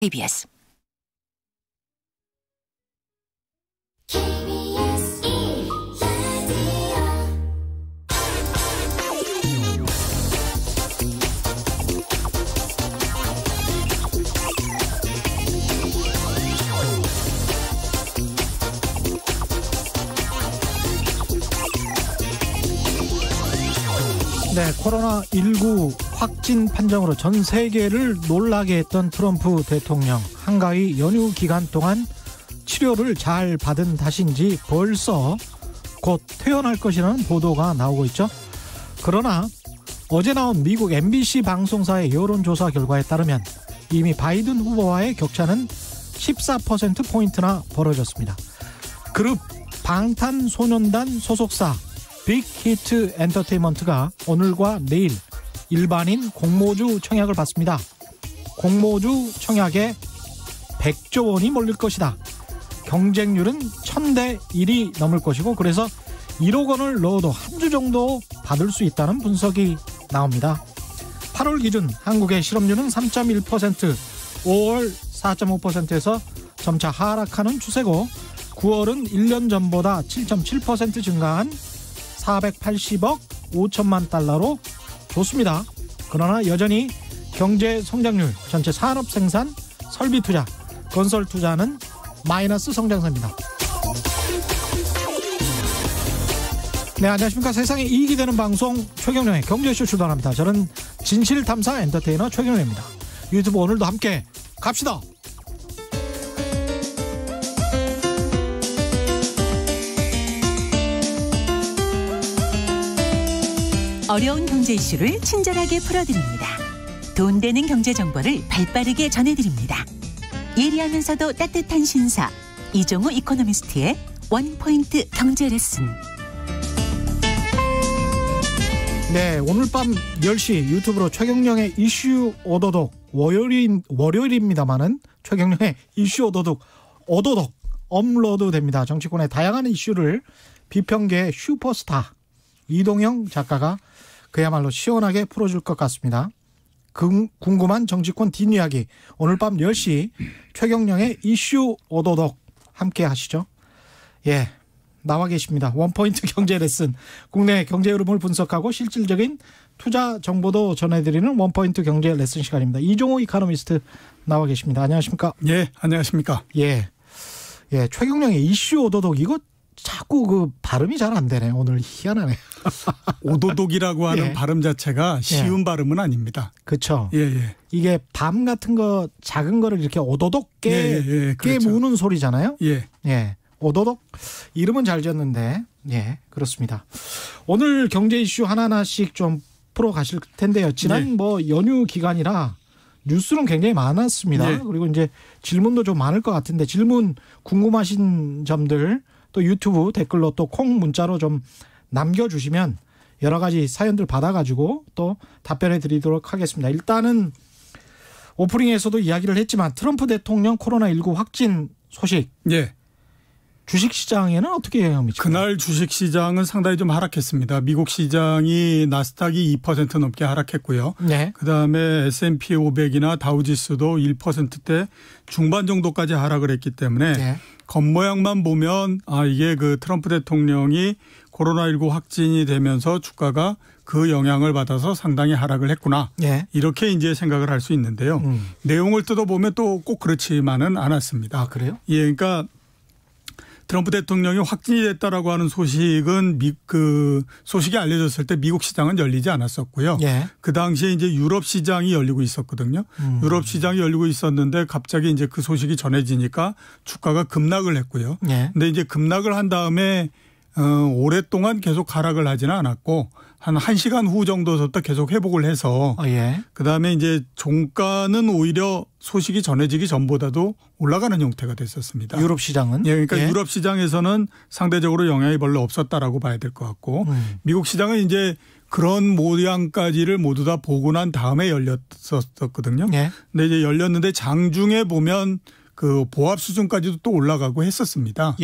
KBS 네, 코로나19 확진 판정으로 전 세계를 놀라게 했던 트럼프 대통령. 한가위 연휴 기간 동안 치료를 잘 받은 탓인지 벌써 곧 퇴원할 것이라는 보도가 나오고 있죠. 그러나 어제 나온 미국 MBC 방송사의 여론조사 결과에 따르면 이미 바이든 후보와의 격차는 14%포인트나 벌어졌습니다. 그룹 방탄소년단 소속사 빅히트 엔터테인먼트가 오늘과 내일 일반인 공모주 청약을 받습니다. 공모주 청약에 100조 원이 몰릴 것이다. 경쟁률은 1000대 1이 넘을 것이고, 그래서 1억 원을 넣어도 한 주 정도 받을 수 있다는 분석이 나옵니다. 8월 기준 한국의 실업률은 3.1%, 5월 4.5%에서 점차 하락하는 추세고, 9월은 1년 전보다 7.7% 증가한 480억 5천만 달러로 좋습니다. 그러나 여전히 경제 성장률, 전체 산업 생산, 설비 투자, 건설 투자는 마이너스 성장세입니다. 네, 안녕하십니까. 세상에 이익이 되는 방송 최경영의 경제쇼 출발합니다. 저는 진실탐사 엔터테이너 최경영입니다. 유튜브 오늘도 함께 갑시다. 어려운 경제 이슈를 친절하게 풀어드립니다. 돈 되는 경제 정보를 발빠르게 전해드립니다. 예리하면서도 따뜻한 신사, 이종우 이코노미스트의 원포인트 경제 레슨. 네, 오늘 밤 10시 유튜브로 최경영의 이슈 오도독, 월요일입니다만은 최경영의 이슈 오도독 업로드 됩니다. 정치권의 다양한 이슈를 비평계의 슈퍼스타 이동영 작가가 그야말로 시원하게 풀어줄 것 같습니다. 궁금한 정치권 뒷이야기, 오늘 밤 10시 최경영의 이슈 오도독 함께 하시죠. 예, 나와 계십니다. 원포인트 경제 레슨, 국내 경제 흐름을 분석하고 실질적인 투자 정보도 전해드리는 원포인트 경제 레슨 시간입니다. 이종호 이코노미스트 나와 계십니다. 안녕하십니까? 예, 안녕하십니까? 예, 최경영의 이슈 오도독, 이거 자꾸 그 발음이 잘 안 되네. 오늘 희한하네. 오도독이라고 하는 예. 발음 자체가 쉬운 발음은 아닙니다. 그렇죠. 예. 이게 밤 같은 거 작은 거를 이렇게 오도독 그렇죠. 깨무는 소리잖아요. 예. 오도독 이름은 잘 지었는데, 예, 그렇습니다. 오늘 경제 이슈 하나하나씩 좀 풀어 가실 텐데요. 지난 연휴 기간이라 뉴스는 굉장히 많았습니다. 그리고 이제 질문도 좀 많을 것 같은데, 질문 궁금하신 점들 또 유튜브 댓글로 또 콩 문자로 좀 남겨주시면 여러 가지 사연들 받아가지고 또 답변해 드리도록 하겠습니다. 일단은 오프닝에서도 이야기를 했지만 트럼프 대통령 코로나19 확진 소식. 예. 주식시장에는 어떻게 영향을 미치죠? 그날 주식시장은 상당히 좀 하락했습니다. 미국 시장이 나스닥이 2% 넘게 하락했고요. 네. 그다음에 S&P 500이나 다우지수도 1%대 중반 정도까지 하락을 했기 때문에 겉모양만 보면 이게 그 트럼프 대통령이 코로나19 확진이 되면서 주가가 그 영향을 받아서 상당히 하락을 했구나. 이렇게 이제 생각을 할 수 있는데요. 내용을 뜯어보면 또 꼭 그렇지만은 않았습니다. 그래요? 예, 그러니까 트럼프 대통령이 확진이 됐다라고 하는 소식은 그 소식이 알려졌을 때 미국 시장은 열리지 않았었고요. 그 당시에 이제 유럽 시장이 열리고 있었거든요. 유럽 시장이 열리고 있었는데 갑자기 이제 그 소식이 전해지니까 주가가 급락을 했고요. 근데 이제 급락을 한 다음에 오랫동안 계속 하락을 하지는 않았고 한 1시간 후 정도부터 계속 회복을 해서 그다음에 이제 종가는 오히려 소식이 전해지기 전보다도 올라가는 형태가 됐었습니다. 유럽 시장은? 그러니까 유럽 시장에서는 상대적으로 영향이 별로 없었다라고 봐야 될 것 같고 미국 시장은 이제 그런 모양까지를 모두 다 보고 난 다음에 열렸었거든요. 근데 이제 열렸는데 장중에 보면 그 보합 수준까지도 또 올라가고 했었습니다.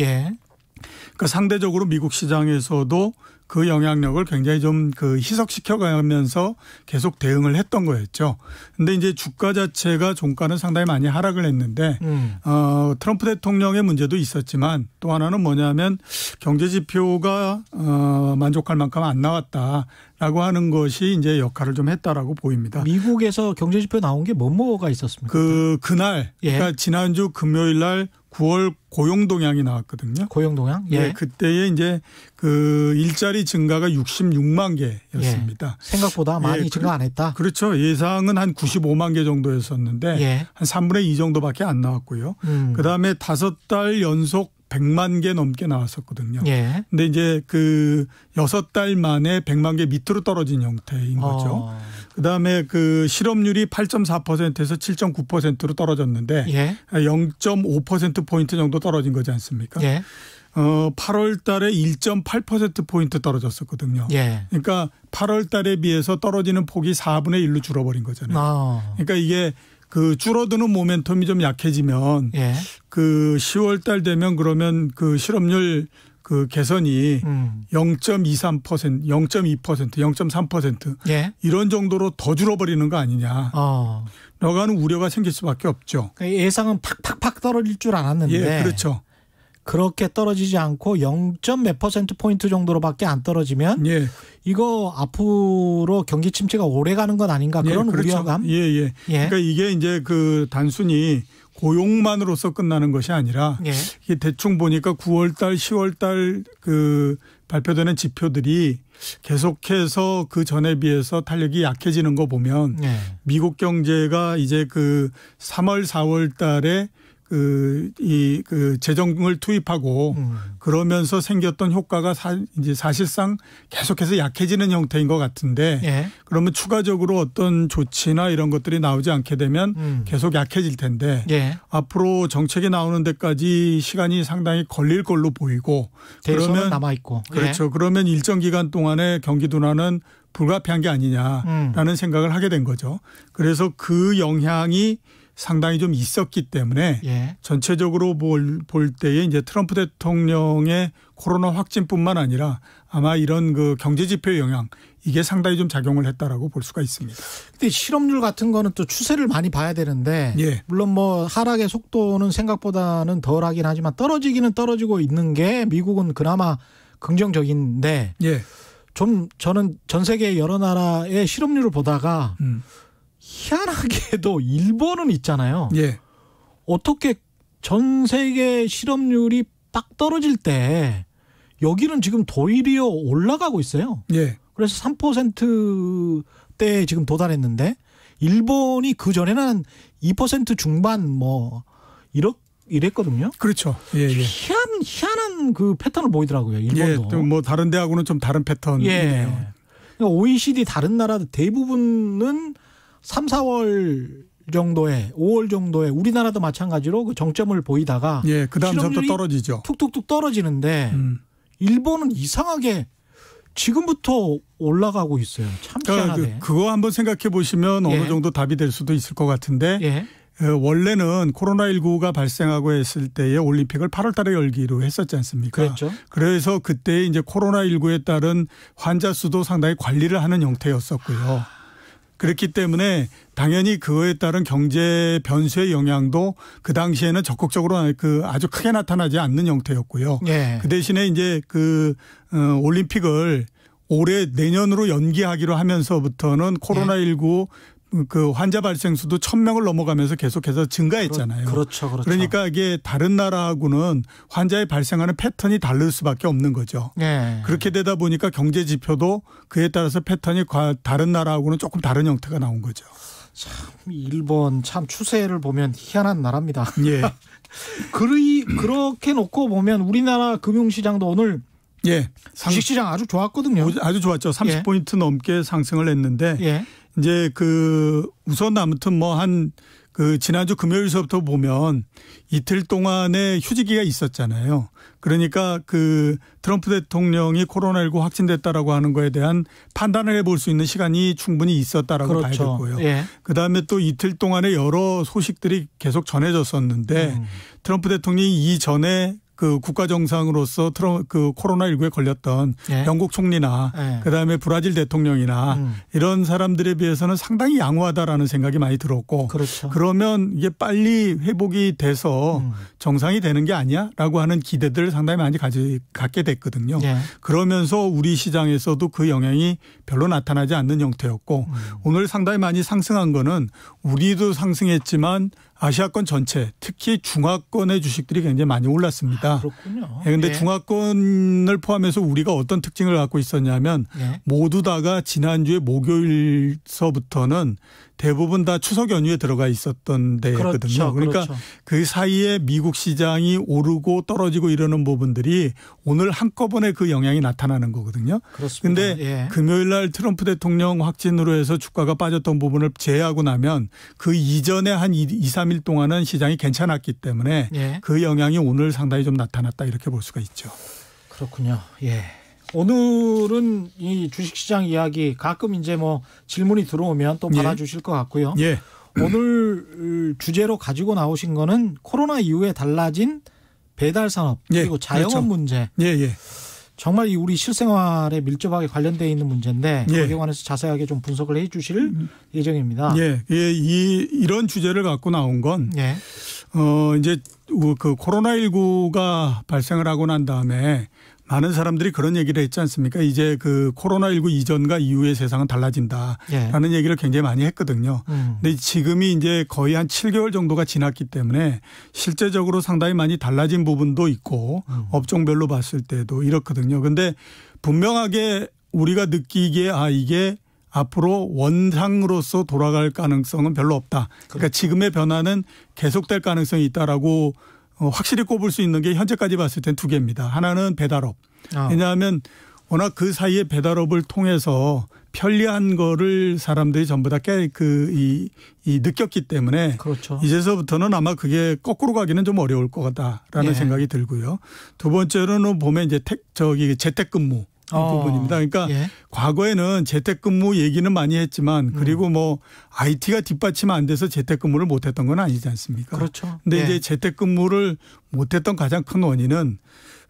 그러니까 상대적으로 미국 시장에서도 그 영향력을 굉장히 좀 그 희석시켜 가면서 계속 대응을 했던 거였죠. 근데 이제 주가 자체가 종가는 상당히 많이 하락을 했는데 트럼프 대통령의 문제도 있었지만 또 하나는 뭐냐면 경제 지표가 만족할 만큼 안 나왔다라고 하는 것이 이제 역할을 좀 했다라고 보입니다. 미국에서 경제 지표 나온 게 뭐가 있었습니까? 그날 그러니까 지난주 금요일 날 9월 고용 동향이 나왔거든요. 고용 동향? 예. 그때에 이제 그 일자리 증가가 66만 개였습니다. 예. 생각보다 많이 증가 안 했다. 그렇죠. 예상은 한 95만 개 정도였었는데 한 3분의 2 정도밖에 안 나왔고요. 그다음에 5달 연속 100만 개 넘게 나왔었거든요. 근데 이제 그 6달 만에 100만 개 밑으로 떨어진 형태인 거죠. 그다음에 그 실업률이 8.4%에서 7.9%로 떨어졌는데 0.5%포인트 정도 떨어진 거지 않습니까? 8월 달에 1.8%포인트 떨어졌었거든요. 그러니까 8월 달에 비해서 떨어지는 폭이 4분의 1로 줄어버린 거잖아요. 그러니까 이게 그 줄어드는 모멘텀이 좀 약해지면 그 10월 달 되면 그러면 그 실업률 그 개선이 0.23%, 0.2%, 0.3% 이런 정도로 더 줄어버리는 거 아니냐. 라고 하는 우려가 생길 수밖에 없죠. 그러니까 예상은 팍팍팍 떨어질 줄 알았는데. 그렇죠. 그렇게 떨어지지 않고 0.몇 %포인트 정도로밖에 안 떨어지면 이거 앞으로 경기 침체가 오래 가는 건 아닌가 그런 그렇죠. 우려감? 그러니까 이게 이제 그 단순히 고용만으로서 끝나는 것이 아니라 이게 대충 보니까 9월 달, 10월 달 그 발표되는 지표들이 계속해서 그 전에 비해서 탄력이 약해지는 거 보면 미국 경제가 이제 그 3월, 4월 달에 그 재정을 투입하고 그러면서 생겼던 효과가 이제 사실상 계속해서 약해지는 형태인 것 같은데 그러면 추가적으로 어떤 조치나 이런 것들이 나오지 않게 되면 계속 약해질 텐데 앞으로 정책이 나오는 데까지 시간이 상당히 걸릴 걸로 보이고 그러면 남아 있고 그렇죠. 그러면 일정 기간 동안의 경기 둔화는 불가피한 게 아니냐라는 생각을 하게 된 거죠. 그래서 그 영향이 상당히 좀 있었기 때문에 전체적으로 볼 때에 이제 트럼프 대통령의 코로나 확진뿐만 아니라 아마 이런 그 경제 지표 영향 이게 상당히 좀 작용을 했다라고 볼 수가 있습니다. 근데 실업률 같은 거는 또 추세를 많이 봐야 되는데 물론 뭐 하락의 속도는 생각보다는 덜하긴 하지만 떨어지기는 떨어지고 있는 게 미국은 그나마 긍정적인데 좀 저는 전 세계 여러 나라의 실업률을 보다가 희한하게도 일본은 있잖아요. 어떻게 전 세계 실업률이 딱 떨어질 때 여기는 지금 도리어 올라가고 있어요. 그래서 3%대에 지금 도달했는데 일본이 그 전에는 한 2% 중반 뭐 이랬거든요. 그렇죠. 희한한 그 패턴을 보이더라고요. 일본도. 뭐 다른 데하고는 좀 다른 패턴이네요. 그러니까 OECD 다른 나라들 대부분은 3, 4월 정도에 5월 정도에 우리나라도 마찬가지로 그 정점을 보이다가 그다음부터 떨어지죠. 툭툭툭 떨어지는데 일본은 이상하게 지금부터 올라가고 있어요. 참 희한하네. 그거 한번 생각해 보시면 어느 정도 답이 될 수도 있을 것 같은데 원래는 코로나19가 발생하고 했을 때에 올림픽을 8월 달에 열기로 했었지 않습니까? 그렇죠. 그래서 그때 이제 코로나19에 따른 환자 수도 상당히 관리를 하는 형태였었고요. 그렇기 때문에 당연히 그거에 따른 경제 변수의 영향도 그 당시에는 적극적으로 아주 크게 나타나지 않는 형태였고요. 그 대신에 이제 올림픽을 올해 내년으로 연기하기로 하면서부터는 코로나19 그 환자 발생 수도 1,000명을 넘어가면서 계속해서 증가했잖아요. 그렇죠. 그러니까 이게 다른 나라하고는 환자의 발생하는 패턴이 다를 수밖에 없는 거죠. 그렇게 되다 보니까 경제 지표도 그에 따라서 패턴이 다른 나라하고는 조금 다른 형태가 나온 거죠. 참 일본 참 추세를 보면 희한한 나라입니다. 그렇게 놓고 보면 우리나라 금융시장도 오늘 주식시장 아주 좋았거든요. 아주 좋았죠. 30포인트 넘게 상승을 했는데 이제 우선 아무튼 지난주 금요일서부터 보면 이틀 동안의 휴지기가 있었잖아요. 그러니까 트럼프 대통령이 코로나19 확진됐다라고 하는 거에 대한 판단을 해볼 수 있는 시간이 충분히 있었다라고 봐야 되고요. 그다음에 또 이틀 동안에 여러 소식들이 계속 전해졌었는데 트럼프 대통령이 이전에 그 국가 정상으로서 그 코로나19에 걸렸던 영국 총리나 그다음에 브라질 대통령이나 이런 사람들에 비해서는 상당히 양호하다라는 생각이 많이 들었고 그렇죠. 그러면 이게 빨리 회복이 돼서 정상이 되는 게 아니야라고 하는 기대들을 상당히 많이 갖게 됐거든요. 그러면서 우리 시장에서도 그 영향이 별로 나타나지 않는 형태였고 오늘 상당히 많이 상승한 거는 우리도 상승했지만 아시아권 전체 특히 중화권의 주식들이 굉장히 많이 올랐습니다. 그렇군요. 그런데 중화권을 포함해서 우리가 어떤 특징을 갖고 있었냐면 모두 다가 지난주에 목요일서부터는 대부분 다 추석 연휴에 들어가 있었던 데거든요. 그렇죠. 그러니까 그렇죠. 그 사이에 미국 시장이 오르고 떨어지고 이러는 부분들이 오늘 한꺼번에 그 영향이 나타나는 거거든요. 그런데 금요일 날 트럼프 대통령 확진으로 해서 주가가 빠졌던 부분을 제외하고 나면 그 이전에 한 2, 3일 동안은 시장이 괜찮았기 때문에 그 영향이 오늘 상당히 좀 나타났다 이렇게 볼 수가 있죠. 그렇군요. 예. 오늘은 이 주식시장 이야기 가끔 이제 뭐 질문이 들어오면 또 받아주실 것 같고요. 오늘 주제로 가지고 나오신 거는 코로나 이후에 달라진 배달 산업 그리고 자영업 그렇죠. 문제. 정말 이 우리 실생활에 밀접하게 관련되어 있는 문제인데 거기에 관해서 자세하게 좀 분석을 해 주실 예정입니다. 이런 주제를 갖고 나온 건 이제 그 코로나19가 발생을 하고 난 다음에 많은 사람들이 그런 얘기를 했지 않습니까? 이제 그 코로나19 이전과 이후의 세상은 달라진다라는 얘기를 굉장히 많이 했거든요. 근데 지금이 이제 거의 한 7개월 정도가 지났기 때문에 실제적으로 상당히 많이 달라진 부분도 있고 업종별로 봤을 때도 이렇거든요. 근데 분명하게 우리가 느끼기에 이게 앞으로 원상으로서 돌아갈 가능성은 별로 없다. 그러니까 지금의 변화는 계속될 가능성이 있다라고 확실히 꼽을 수 있는 게 현재까지 봤을 땐 두 개입니다. 하나는 배달업. 왜냐하면 워낙 그 사이에 배달업을 통해서 편리한 거를 사람들이 전부 다 느꼈기 때문에 그렇죠. 이제서부터는 아마 그게 거꾸로 가기는 좀 어려울 것 같다라는 생각이 들고요. 두 번째로는 보면 이제 재택근무. 부분입니다. 그러니까 과거에는 재택근무 얘기는 많이 했지만 그리고 뭐 IT가 뒷받침 안 돼서 재택근무를 못했던 건 아니지 않습니까? 그렇죠. 근데 이제 재택근무를 못했던 가장 큰 원인은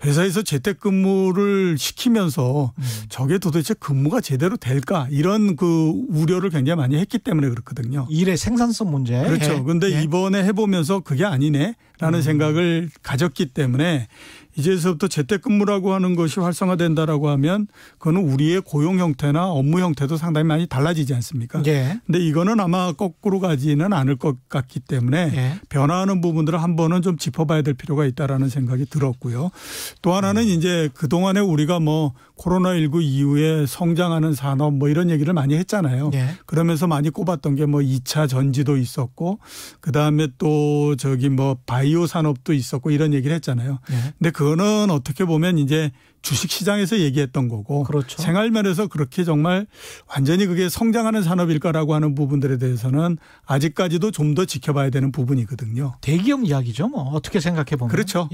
회사에서 재택근무를 시키면서 저게 도대체 근무가 제대로 될까 이런 그 우려를 굉장히 많이 했기 때문에 그렇거든요. 일의 생산성 문제. 그렇죠. 그런데 이번에 해보면서 그게 아니네라는 생각을 가졌기 때문에 이제서부터 재택근무라고 하는 것이 활성화된다라고 하면 그거는 우리의 고용 형태나 업무 형태도 상당히 많이 달라지지 않습니까? 근데 이거는 아마 거꾸로 가지는 않을 것 같기 때문에 변화하는 부분들을 한 번은 좀 짚어봐야 될 필요가 있다라는 생각이 들었고요. 또 하나는 이제 그동안에 우리가 뭐 코로나19 이후에 성장하는 산업 뭐 이런 얘기를 많이 했잖아요. 그러면서 많이 꼽았던 게 뭐 2차 전지도 있었고 그다음에 또 저기 뭐 바이오 산업도 있었고 이런 얘기를 했잖아요. 근데 그거는 어떻게 보면 이제 주식시장에서 얘기했던 거고 그렇죠. 생활면에서 그렇게 정말 완전히 그게 성장하는 산업일까라고 하는 부분들에 대해서는 아직까지도 좀 더 지켜봐야 되는 부분이거든요. 대기업 이야기죠. 뭐 어떻게 생각해 보면. 그렇죠.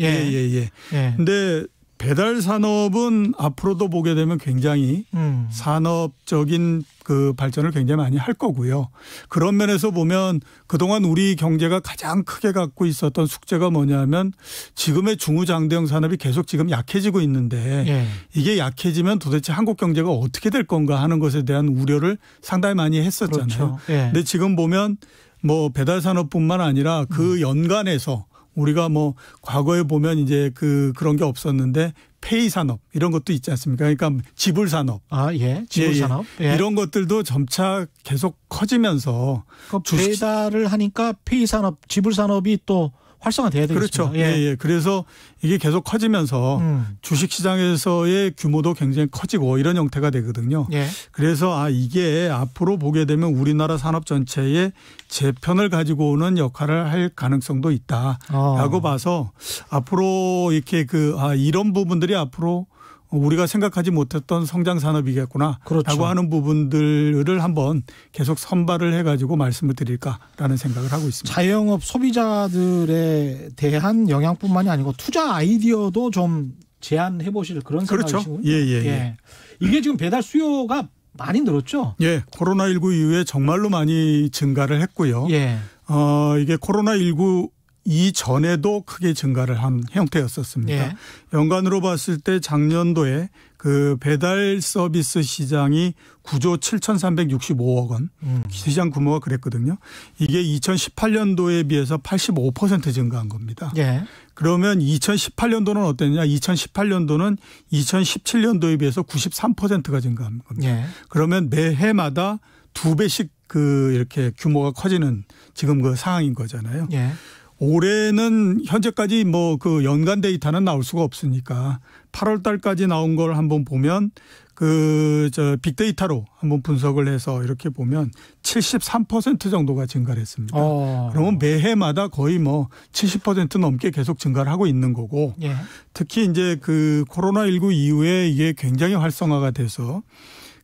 근데 배달 산업은 앞으로도 보게 되면 굉장히 산업적인 그 발전을 굉장히 많이 할 거고요. 그런 면에서 보면 그동안 우리 경제가 가장 크게 갖고 있었던 숙제가 뭐냐면 지금의 중후장대형 산업이 계속 지금 약해지고 있는데 이게 약해지면 도대체 한국 경제가 어떻게 될 건가 하는 것에 대한 우려를 상당히 많이 했었잖아요. 그렇죠. 근데 지금 보면 뭐 배달 산업뿐만 아니라 그 연관해서 우리가 뭐 과거에 보면 이제 그런 게 없었는데 페이 산업 이런 것도 있지 않습니까? 그러니까 지불 산업. 지불 산업. 이런 것들도 점차 계속 커지면서 배달을 하니까 페이 산업, 지불 산업이 또 활성화돼야 되겠습니다. 그렇죠. 그래서 이게 계속 커지면서 주식시장에서의 규모도 굉장히 커지고 이런 형태가 되거든요. 그래서 이게 앞으로 보게 되면 우리나라 산업 전체의 재편을 가지고 오는 역할을 할 가능성도 있다라고 봐서 앞으로 이렇게 이런 부분들이 앞으로 우리가 생각하지 못했던 성장 산업이겠구나 라고 하는 부분들을 한번 계속 선발을 해가지고 말씀을 드릴까라는 생각을 하고 있습니다. 자영업 소비자들에 대한 영향뿐만이 아니고 투자 아이디어도 좀 제안해 보실 그런 생각이시군요. 이게 지금 배달 수요가 많이 늘었죠? 코로나19 이후에 정말로 많이 증가를 했고요. 이게 코로나19 이전에도 크게 증가를 한 형태였었습니다. 예. 연간으로 봤을 때 작년도에 그 배달 서비스 시장이 9조 7,365억 원 시장 규모가 그랬거든요. 이게 2018년도에 비해서 85% 증가한 겁니다. 예. 그러면 2018년도는 어땠냐? 2018년도는 2017년도에 비해서 93%가 증가한 겁니다. 예. 그러면 매해마다 2배씩 그 이렇게 규모가 커지는 지금 그 상황인 거잖아요. 예. 올해는 현재까지 뭐 그 연간 데이터는 나올 수가 없으니까 8월 달까지 나온 걸 한번 보면 그 저 빅데이터로 한번 분석을 해서 이렇게 보면 73% 정도가 증가를 했습니다. 그러면 매해마다 거의 뭐 70% 넘게 계속 증가를 하고 있는 거고 예. 특히 이제 그 코로나19 이후에 이게 굉장히 활성화가 돼서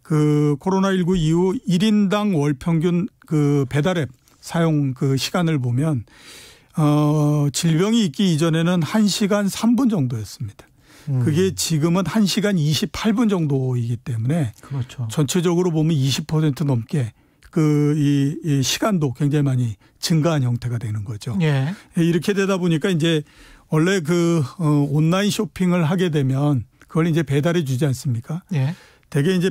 그 코로나19 이후 1인당 월 평균 그 배달앱 사용 그 시간을 보면 질병이 있기 이전에는 1시간 3분 정도였습니다. 그게 지금은 1시간 28분 정도이기 때문에 그렇죠. 전체적으로 보면 20% 넘게 이 시간도 굉장히 많이 증가한 형태가 되는 거죠. 예. 이렇게 되다 보니까 이제 원래 그 온라인 쇼핑을 하게 되면 그걸 이제 배달해 주지 않습니까? 예. 되게 이제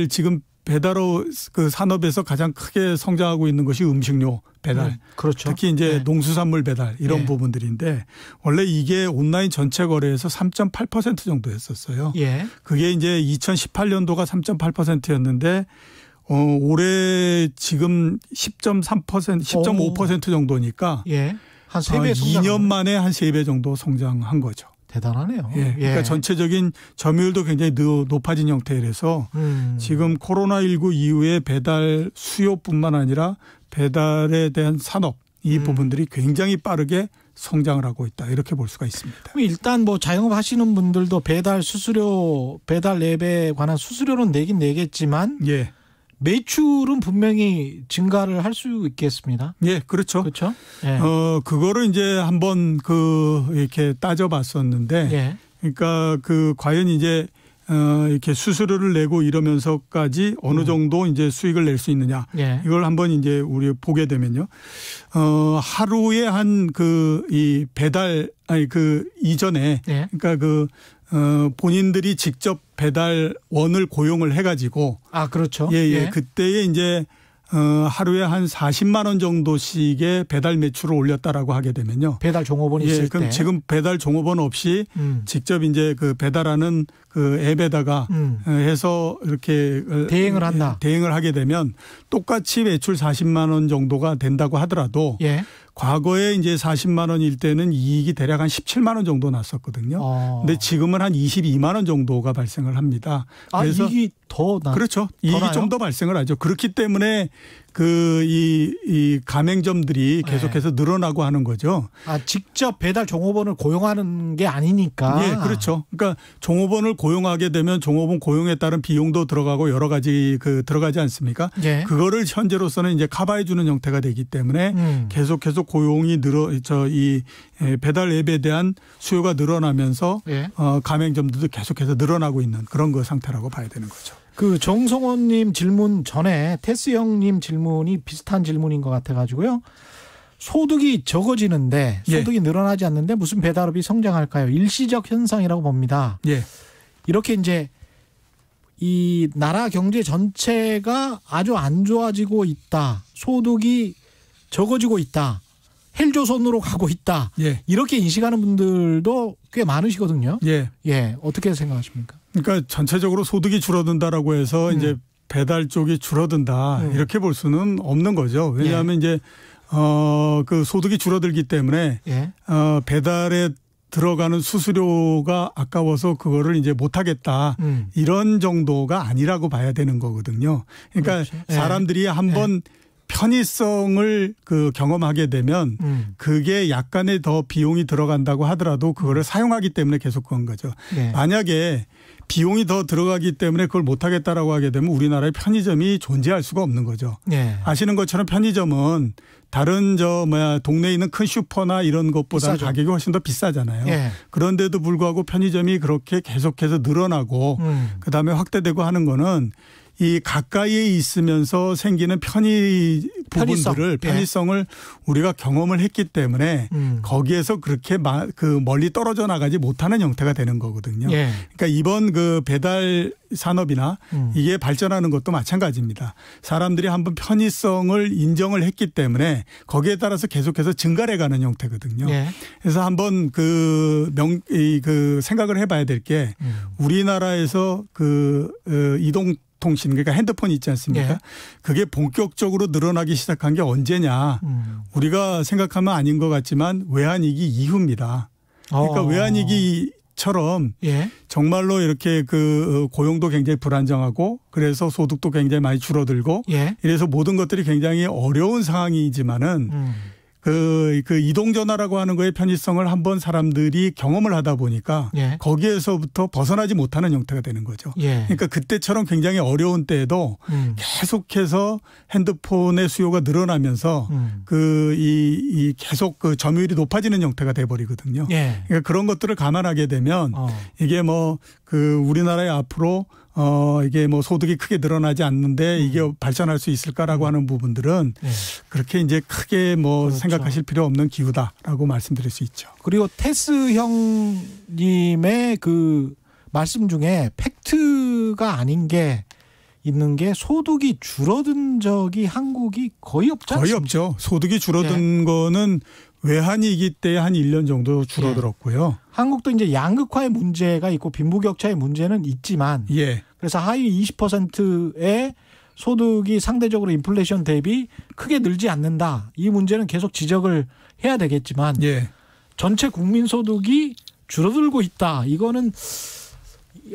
지금 배달업 그 산업에서 가장 크게 성장하고 있는 것이 음식료 배달. 그렇죠. 특히 이제 네. 농수산물 배달 이런 네. 부분들인데 원래 이게 온라인 전체 거래에서 3.8% 정도였었어요. 예. 그게 이제 2018년도가 3.8%였는데 올해 지금 10.3%, 10.5% 정도니까 예. 한 3배 2년 만에 한 3배 정도 성장한 거죠. 대단하네요. 예. 그러니까 예. 전체적인 점유율도 굉장히 높아진 형태라서 지금 코로나19 이후에 배달 수요뿐만 아니라 배달에 대한 산업 이 부분들이 굉장히 빠르게 성장을 하고 있다. 이렇게 볼 수가 있습니다. 일단 뭐 자영업 하시는 분들도 배달 앱에 관한 수수료는 내긴 내겠지만 예. 매출은 분명히 증가를 할 수 있겠습니다. 예, 그렇죠. 그렇죠. 예. 그거를 이제 한번 이렇게 따져봤었는데, 예. 그러니까 과연 이제 이렇게 수수료를 내고 이러면서까지 어느 정도 이제 수익을 낼 수 있느냐. 예. 이걸 한번 이제 우리 보게 되면요. 하루에 이 배달, 이전에, 예. 그러니까 본인들이 직접 배달원을 고용을 해가지고. 아, 그렇죠. 예. 그때에 이제 하루에 한 40만 원 정도씩의 배달 매출을 올렸다라고 하게 되면요. 배달 종업원이 있을 그럼 때. 지금 배달 종업원 없이 직접 이제 배달하는 앱에다가 해서 이렇게 대행을 한다. 대행을 하게 되면 똑같이 매출 40만 원 정도가 된다고 하더라도 예. 과거에 이제 40만 원일 때는 이익이 대략 한 17만 원 정도 났었거든요. 근데 지금은 한 22만 원 정도가 발생을 합니다. 그래서 이익이 더 그렇죠. 이익이 좀 더 발생을 하죠. 그렇기 때문에 이 가맹점들이 계속해서 늘어나고 하는 거죠. 직접 배달 종업원을 고용하는 게 아니니까. 예, 그렇죠. 그러니까 종업원을 고용하게 되면 종업원 고용에 따른 비용도 들어가고 여러 가지 들어가지 않습니까? 예. 그거를 현재로서는 이제 커버해 주는 형태가 되기 때문에 계속해서 고용이 이 배달 앱에 대한 수요가 늘어나면서 예. 가맹점들도 계속해서 늘어나고 있는 그런 상태라고 봐야 되는 거죠. 정성원님 질문 전에 테스 형님 질문이 비슷한 질문인 것 같아가지고요. 소득이 적어지는데 소득이 늘어나지 않는데 무슨 배달업이 성장할까요? 일시적 현상이라고 봅니다. 예. 이렇게 이제 이 나라 경제 전체가 아주 안 좋아지고 있다. 소득이 적어지고 있다. 헬조선으로 가고 있다. 예. 이렇게 인식하는 분들도 꽤 많으시거든요. 예. 예. 어떻게 생각하십니까? 그러니까 전체적으로 소득이 줄어든다라고 해서 이제 배달 쪽이 줄어든다 이렇게 볼 수는 없는 거죠. 왜냐하면 이제 소득이 줄어들기 때문에 배달에 들어가는 수수료가 아까워서 그거를 이제 못하겠다 이런 정도가 아니라고 봐야 되는 거거든요. 그러니까 그렇죠. 사람들이 한번 편의성을 경험하게 되면 그게 약간의 더 비용이 들어간다고 하더라도 그거를 사용하기 때문에 계속 그런 거죠. 만약에 비용이 더 들어가기 때문에 그걸 못하겠다라고 하게 되면 우리나라의 편의점이 존재할 수가 없는 거죠. 아시는 것처럼 편의점은 다른 동네에 있는 큰 슈퍼나 이런 것보다 가격이 훨씬 더 비싸잖아요. 그런데도 불구하고 편의점이 그렇게 계속해서 늘어나고 그다음에 확대되고 하는 거는 이 가까이에 있으면서 생기는 편의성을 우리가 경험을 했기 때문에 거기에서 그렇게 멀리 떨어져 나가지 못하는 형태가 되는 거거든요. 그러니까 이번 그 배달 산업이나 이게 발전하는 것도 마찬가지입니다. 사람들이 한번 편의성을 인정을 했기 때문에 거기에 따라서 계속해서 증가해 가는 형태거든요. 그래서 한번 그 생각을 해봐야 될 게 우리나라에서 이동통신 그러니까 핸드폰이 있지 않습니까? 그게 본격적으로 늘어나기 시작한 게 언제냐. 우리가 생각하면 아닌 것 같지만 외환위기 이후입니다. 그러니까 외환위기처럼 정말로 이렇게 그 고용도 굉장히 불안정하고 그래서 소득도 굉장히 많이 줄어들고 이래서 모든 것들이 굉장히 어려운 상황이지만은 그 이동전화라고 하는 거의 편의성을 한번 사람들이 경험을 하다 보니까 거기에서부터 벗어나지 못하는 형태가 되는 거죠. 그러니까 그때처럼 굉장히 어려운 때에도 계속해서 핸드폰의 수요가 늘어나면서 계속 그 점유율이 높아지는 형태가 돼버리거든요. 그러니까 그런 것들을 감안하게 되면 이게 우리나라의 앞으로 이게 소득이 크게 늘어나지 않는데 이게 발전할 수 있을까라고 하는 부분들은 그렇게 이제 크게 그렇죠. 생각하실 필요 없는 기후다라고 말씀드릴 수 있죠. 그리고 테스 형님의 그 말씀 중에 팩트가 아닌 게 있는 게 소득이 줄어든 적이 한국이 거의 없지 않습니까? 거의 없죠. 소득이 줄어든 거는 외환위기 때 한 1년 정도 줄어들었고요. 한국도 이제 양극화의 문제가 있고 빈부격차의 문제는 있지만 그래서 하위 20%의 소득이 상대적으로 인플레이션 대비 크게 늘지 않는다. 이 문제는 계속 지적을 해야 되겠지만 전체 국민 소득이 줄어들고 있다. 이거는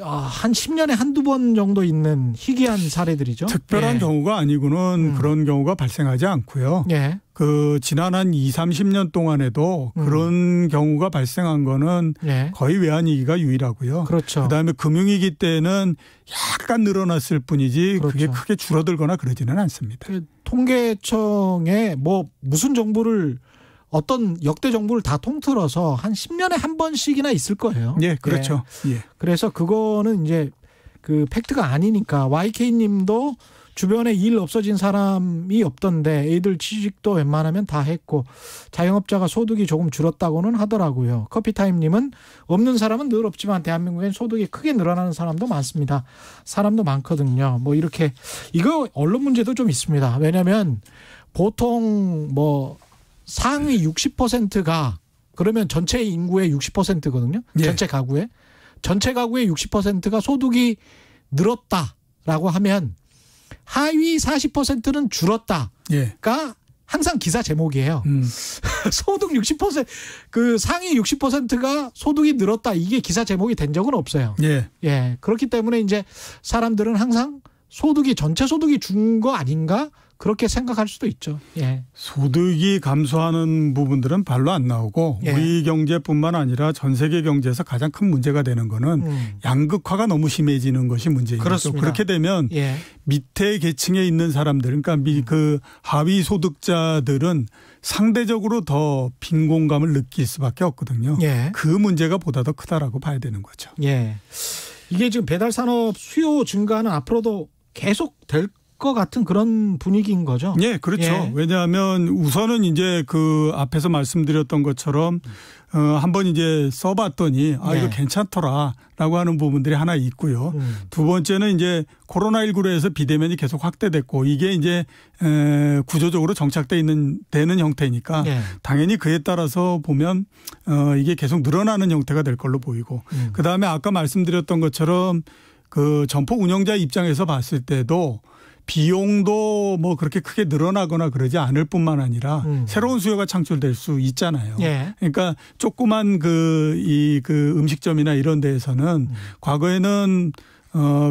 한 10년에 한두 번 정도 있는 희귀한 사례들이죠. 특별한 경우가 아니고는 그런 경우가 발생하지 않고요. 지난 한 20-30년 동안에도 그런 경우가 발생한 거는 거의 외환위기가 유일하고요. 그렇죠. 그다음에 금융위기 때는 약간 늘어났을 뿐이지 그게 크게 줄어들거나 그러지는 않습니다. 통계청에 무슨 정보를 어떤 역대 정부를 다 통틀어서 한 10년에 한 번씩이나 있을 거예요. 그렇죠. 그래서 그거는 이제 그 팩트가 아니니까 YK님도 주변에 일 없어진 사람이 없던데 애들 취직도 웬만하면 다 했고 자영업자가 소득이 조금 줄었다고는 하더라고요. 커피타임님은 없는 사람은 늘 없지만 대한민국엔 소득이 크게 늘어나는 사람도 많습니다. 사람도 많거든요. 이렇게 이거 언론 문제도 좀 있습니다. 왜냐하면 보통 상위 60%가 그러면 전체 인구의 60%거든요. 전체 가구의 60%가 소득이 늘었다라고 하면 하위 40%는 줄었다가 항상 기사 제목이에요. 소득 60% 그 상위 60%가 소득이 늘었다 이게 기사 제목이 된 적은 없어요. 그렇기 때문에 이제 사람들은 항상 전체 소득이 준 거 아닌가? 그렇게 생각할 수도 있죠. 소득이 감소하는 부분들은 별로 안 나오고 우리 경제뿐만 아니라 전 세계 경제에서 가장 큰 문제가 되는 거는 양극화가 너무 심해지는 것이 문제인 거죠. 그렇게 되면 밑에 계층에 있는 사람들 그러니까 그 하위 소득자들은 상대적으로 더 빈곤감을 느낄 수밖에 없거든요. 그 문제가 보다 더 크다라고 봐야 되는 거죠. 이게 지금 배달 산업 수요 증가는 앞으로도 계속 될 것 같은 그런 분위기인 거죠. 그렇죠. 왜냐하면 우선은 이제 그 앞에서 말씀드렸던 것처럼 한번 이제 써봤더니 이거 괜찮더라라고 하는 부분들이 하나 있고요. 두 번째는 이제 코로나19로 해서 비대면이 계속 확대됐고 이게 이제 구조적으로 정착되는 형태니까 당연히 그에 따라서 보면 이게 계속 늘어나는 형태가 될 걸로 보이고 그다음에 아까 말씀드렸던 것처럼 그 점포 운영자 입장에서 봤을 때도 비용도 그렇게 크게 늘어나거나 그러지 않을 뿐만 아니라 새로운 수요가 창출될 수 있잖아요. 그러니까 조그만 그 음식점이나 이런 데에서는 과거에는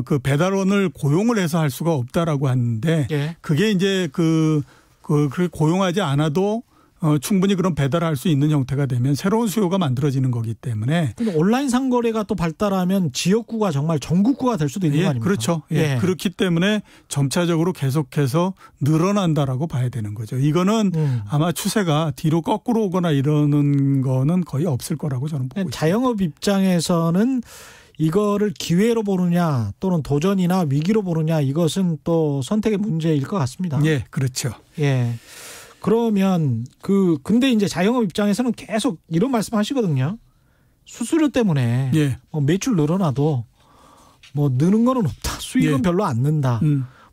그 배달원을 고용을 해서 할 수가 없다라고 하는데 그게 이제 그렇게 고용하지 않아도 충분히 그런 배달할 수 있는 형태가 되면 새로운 수요가 만들어지는 거기 때문에. 온라인 상거래가 또 발달하면 지역구가 정말 전국구가 될 수도 있는 거 아닙니까? 그렇죠. 그렇기 때문에 점차적으로 계속해서 늘어난다라고 봐야 되는 거죠. 이거는 아마 추세가 뒤로 거꾸로 오거나 이러는 거는 거의 없을 거라고 저는 보고 있습니다. 자영업 입장에서는 이거를 기회로 보느냐 또는 도전이나 위기로 보느냐 이것은 또 선택의 문제일 것 같습니다. 예, 그렇죠. 예. 그러면 근데 이제 자영업 입장에서는 계속 이런 말씀하시거든요. 수수료 때문에 예. 뭐 매출 늘어나도 뭐 느는 거는 없다. 수익은 예. 별로 안 는다.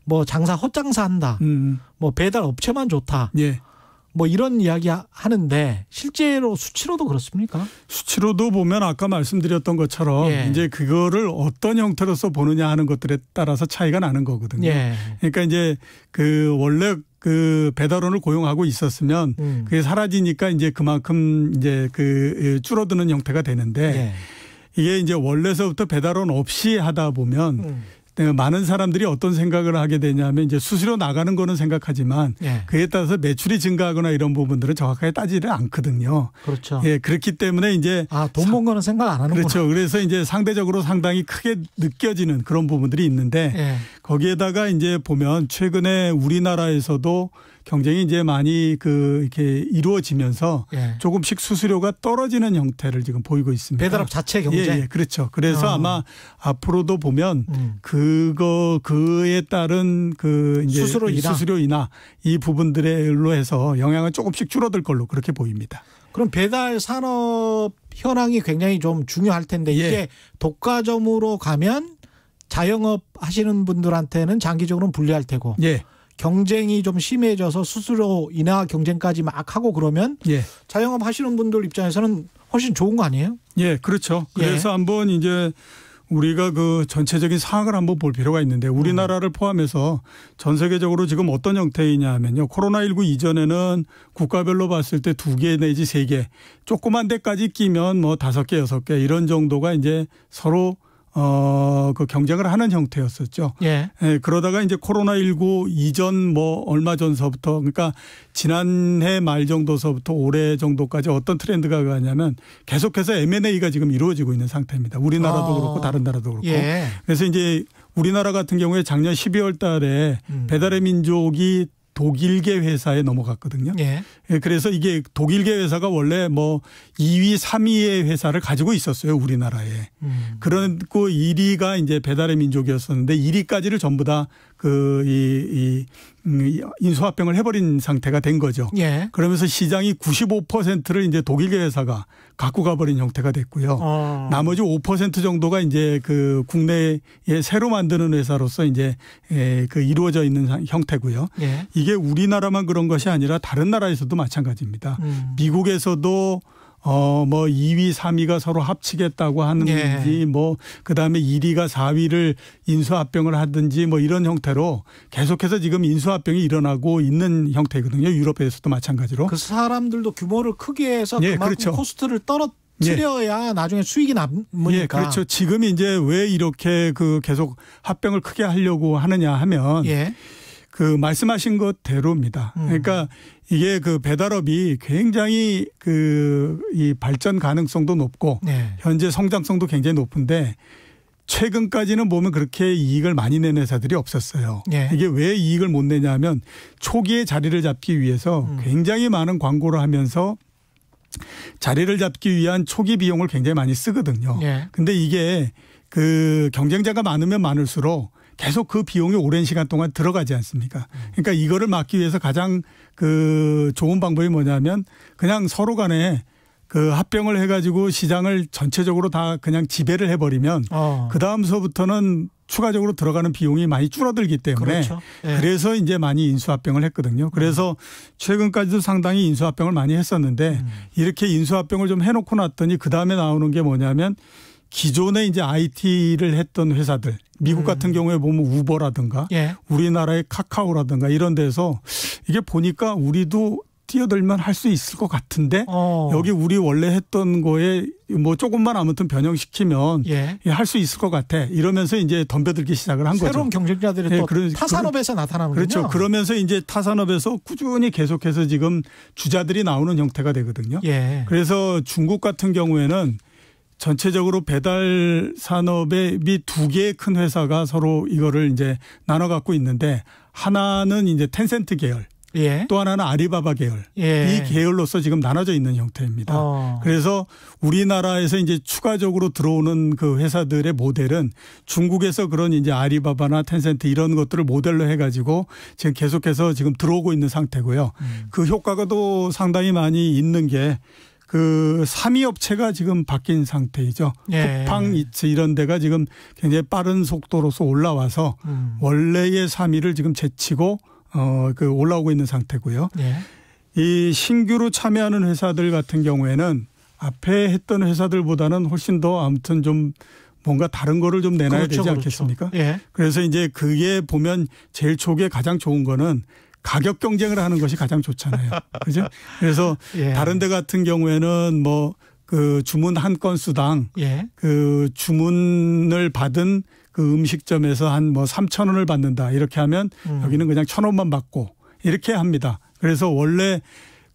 뭐 장사 헛장사한다. 뭐 배달 업체만 좋다. 예. 뭐 이런 이야기 하는데 실제로 수치로도 그렇습니까? 수치로도 보면 아까 말씀드렸던 것처럼 예. 이제 그거를 어떤 형태로서 보느냐 하는 것들에 따라서 차이가 나는 거거든요. 예. 그러니까 이제 원래 배달원을 고용하고 있었으면 그게 사라지니까 이제 그만큼 이제 줄어드는 형태가 되는데 예. 이게 이제 원래서부터 배달원 없이 하다 보면 많은 사람들이 어떤 생각을 하게 되냐면 이제 수수료 나가는 거는 생각하지만 예. 그에 따라서 매출이 증가하거나 이런 부분들은 정확하게 따지를 않거든요. 그렇죠. 예, 그렇기 때문에 이제 돈 번 거는 생각 안 하는구나. 그렇죠. 그래서 이제 상대적으로 상당히 크게 느껴지는 그런 부분들이 있는데 예. 거기에다가 이제 보면 최근에 우리나라에서도 경쟁이 이제 많이 이렇게 이루어지면서 예. 조금씩 수수료가 떨어지는 형태를 지금 보이고 있습니다. 배달업 자체 경쟁. 예, 그렇죠. 그래서 아마 앞으로도 보면 그에 따른 이제 수수료이나 이 부분들로 해서 영향은 조금씩 줄어들 걸로 그렇게 보입니다. 그럼 배달 산업 현황이 굉장히 좀 중요할 텐데 이게 예. 독과점으로 가면 자영업 하시는 분들한테는 장기적으로는 불리할 테고. 예. 경쟁이 좀 심해져서 수수료 인하 경쟁까지 막 하고 그러면 예. 자영업 하시는 분들 입장에서는 훨씬 좋은 거 아니에요? 예, 그렇죠. 그래서 한번 이제 우리가 전체적인 상황을 한번 볼 필요가 있는데 우리나라를 포함해서 전 세계적으로 지금 어떤 형태이냐 하면요. 코로나19 이전에는 국가별로 봤을 때 2개 내지 3개 조그만 데까지 끼면 뭐 5개, 6개 이런 정도가 이제 서로 경쟁을 하는 형태였었죠. 예. 예, 그러다가 이제 코로나19 이전 얼마 전서부터 그러니까 지난해 말 정도서부터 올해 정도까지 어떤 트렌드가 가냐면 계속해서 M&A가 지금 이루어지고 있는 상태입니다. 우리나라도 그렇고 다른 나라도 그렇고. 예. 그래서 이제 우리나라 같은 경우에 작년 12월 달에 배달의 민족이 독일계 회사에 넘어갔거든요. 예. 그래서 이게 독일계 회사가 원래 2위, 3위의 회사를 가지고 있었어요. 우리나라에. 그리고 1위가 이제 배달의 민족이었었는데 1위까지를 전부 다 인수합병을 해버린 상태가 된 거죠. 예. 그러면서 시장이 95%를 이제 독일계 회사가 갖고 가버린 형태가 됐고요. 나머지 5% 정도가 이제 국내에 새로 만드는 회사로서 이제 이루어져 있는 형태고요. 예. 이게 우리나라만 그런 것이 아니라 다른 나라에서도 마찬가지입니다. 미국에서도 2위, 3위가 서로 합치겠다고 하는지 예. 그다음에 1위가 4위를 인수합병을 하든지 이런 형태로 계속해서 지금 인수합병이 일어나고 있는 형태거든요. 유럽에서도 마찬가지로. 그 사람들도 규모를 크게 해서 예, 그만큼 그렇죠. 코스트를 떨어뜨려야 나중에 수익이 남으니까. 예, 그렇죠. 지금 이제 왜 이렇게 계속 합병을 크게 하려고 하느냐 하면 예. 말씀하신 것대로입니다. 그러니까 이게 배달업이 굉장히 이 발전 가능성도 높고 네. 현재 성장성도 굉장히 높은데 최근까지는 보면 그렇게 이익을 많이 내는 회사들이 없었어요. 네. 이게 왜 이익을 못 내냐 하면 초기에 자리를 잡기 위해서 굉장히 많은 광고를 하면서 자리를 잡기 위한 초기 비용을 굉장히 많이 쓰거든요. 네. 근데 이게 경쟁자가 많으면 많을수록 계속 그 비용이 오랜 시간 동안 들어가지 않습니까? 그러니까 이거를 막기 위해서 가장 좋은 방법이 뭐냐면 그냥 서로 간에 합병을 해가지고 시장을 전체적으로 다 그냥 지배를 해버리면 그 다음서부터는 추가적으로 들어가는 비용이 많이 줄어들기 때문에 그렇죠. 예. 그래서 이제 많이 인수합병을 했거든요. 그래서 최근까지도 상당히 인수합병을 많이 했었는데 이렇게 인수합병을 좀 해놓고 났더니 그 다음에 나오는 게 뭐냐면 기존에 이제 IT를 했던 회사들, 미국 같은 경우에 보면 우버라든가 예. 우리나라의 카카오라든가 이런 데서 이게 보니까 우리도 뛰어들면 할 수 있을 것 같은데 여기 우리 원래 했던 거에 조금만 아무튼 변형시키면 예. 할 수 있을 것 같아. 이러면서 이제 덤벼들기 시작을 한 거죠. 새로운 경쟁자들이 또 타산업에서 나타나는군요. 그렇죠. 그러면서 이제 타산업에서 꾸준히 계속해서 지금 주자들이 나오는 형태가 되거든요. 예. 그래서 중국 같은 경우에는 전체적으로 배달 산업의 2개의 큰 회사가 서로 이거를 이제 나눠 갖고 있는데 하나는 이제 텐센트 계열. 예. 또 하나는 아리바바 계열. 예. 이 계열로서 지금 나눠져 있는 형태입니다. 그래서 우리나라에서 이제 추가적으로 들어오는 그 회사들의 모델은 중국에서 그런 이제 아리바바나 텐센트 이런 것들을 모델로 해가지고 지금 계속해서 지금 들어오고 있는 상태고요. 그 효과가 또 상당히 많이 있는 게 그 3위 업체가 지금 바뀐 상태이죠. 예. 쿠팡, 이츠 이런 데가 지금 굉장히 빠른 속도로서 올라와서 원래의 3위를 지금 제치고 그 올라오고 있는 상태고요. 예. 이 신규로 참여하는 회사들 같은 경우에는 앞에 했던 회사들보다는 훨씬 더 아무튼 좀 뭔가 다른 거를 좀 내놔야 그렇죠, 되지 않겠습니까? 그렇죠. 예. 그래서 이제 그게 보면 제일 초기에 가장 좋은 거는 가격 경쟁을 하는 것이 가장 좋잖아요. 그죠? 그래서 예. 다른 데 같은 경우에는 뭐 그 주문 한 건수당 예. 그 주문을 받은 그 음식점에서 한 뭐 3,000원을 받는다. 이렇게 하면 여기는 그냥 1,000원만 받고 이렇게 합니다. 그래서 원래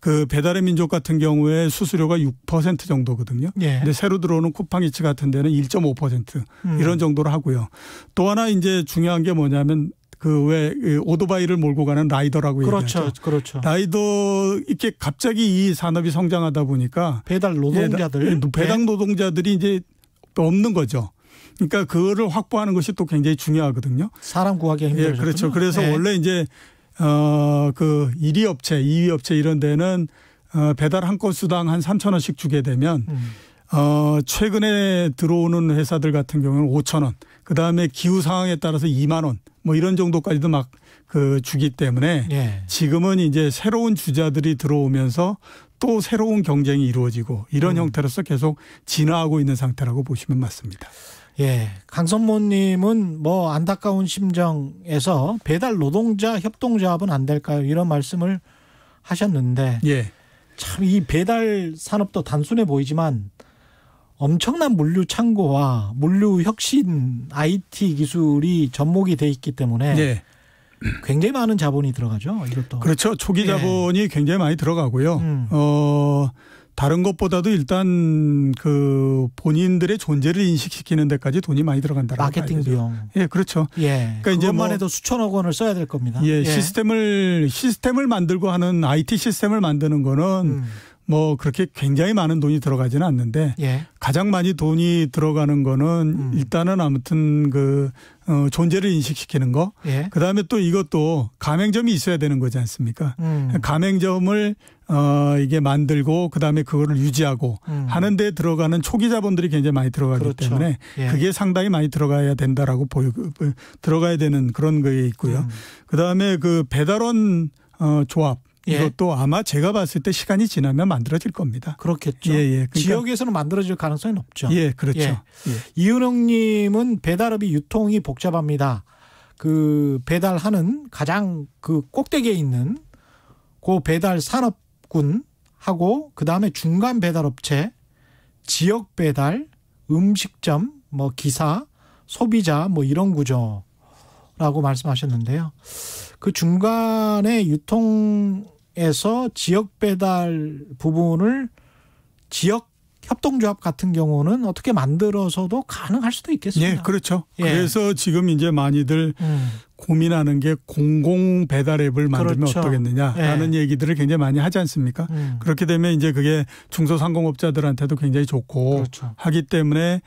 그 배달의 민족 같은 경우에 수수료가 6% 정도거든요. 예. 근데 새로 들어오는 쿠팡이츠 같은 데는 1.5% 이런 정도로 하고요. 또 하나 이제 중요한 게 뭐냐면 그 왜 오토바이를 몰고 가는 라이더라고 그렇죠. 얘기하죠. 그렇죠. 라이더 이렇게 갑자기 이 산업이 성장하다 보니까 배달 노동자들. 배당 노동자들이 이제 또 없는 거죠. 그러니까 그거를 확보하는 것이 또 굉장히 중요하거든요. 사람 구하기 힘들죠. 예, 그렇죠. 그래서 원래 이제 그 1위 업체, 2위 업체 이런 데는 배달 한 건수당 한 3,000원씩 주게 되면 최근에 들어오는 회사들 같은 경우는 5,000원, 그다음에 기후 상황에 따라서 2만 원 뭐 이런 정도까지도 막 그 주기 때문에 예. 지금은 이제 새로운 주자들이 들어오면서 또 새로운 경쟁이 이루어지고 이런 형태로서 계속 진화하고 있는 상태라고 보시면 맞습니다. 예. 강선모님은 뭐 안타까운 심정에서 배달 노동자 협동조합은 안 될까요? 이런 말씀을 하셨는데 예. 참 이 배달 산업도 단순해 보이지만 엄청난 물류 창고와 물류 혁신 IT 기술이 접목이 돼 있기 때문에 예. 굉장히 많은 자본이 들어가죠. 이것도. 그렇죠. 초기 자본이 굉장히 많이 들어가고요. 다른 것보다도 일단 그 본인들의 존재를 인식시키는 데까지 돈이 많이 들어간다라고 마케팅 봐야죠. 비용. 예, 그렇죠. 예. 그러니까 이제 그것만 해도 수천억 원을 써야 될 겁니다. 예, 시스템을 만들고 하는 IT 시스템을 만드는 거는 뭐 그렇게 굉장히 많은 돈이 들어가지는 않는데 예. 가장 많이 돈이 들어가는 거는 일단은 아무튼 그 존재를 인식시키는 거. 예. 그다음에 또 이것도 가맹점이 있어야 되는 거지 않습니까? 가맹점을 이게 만들고 그다음에 그거를 유지하고 하는 데 들어가는 초기 자본들이 굉장히 많이 들어가기 그렇죠. 때문에 예. 그게 상당히 많이 들어가야 된다라고 들어가야 되는 그런 거에 있고요. 그다음에 그 배달원 조합 예. 이것도 아마 제가 봤을 때 시간이 지나면 만들어질 겁니다. 그렇겠죠. 예, 예. 그러니까 지역에서는 만들어질 가능성이 높죠. 예, 그렇죠. 예. 예. 이은영님은 배달업이 유통이 복잡합니다. 그 배달하는 가장 그 꼭대기에 있는 그 배달 산업군하고 그 다음에 중간 배달업체, 지역 배달, 음식점, 뭐 기사, 소비자 뭐 이런 구조라고 말씀하셨는데요. 그 중간에 유통에서 지역 배달 부분을 지역 협동조합 같은 경우는 어떻게 만들어서도 가능할 수도 있겠습니다. 네, 그렇죠. 예. 그래서 지금 이제 많이들 고민하는 게 공공 배달 앱을 만들면 그렇죠. 어떠겠느냐라는 얘기들을 굉장히 많이 하지 않습니까? 그렇게 되면 이제 그게 중소상공업자들한테도 굉장히 좋고 그렇죠. 하기 때문에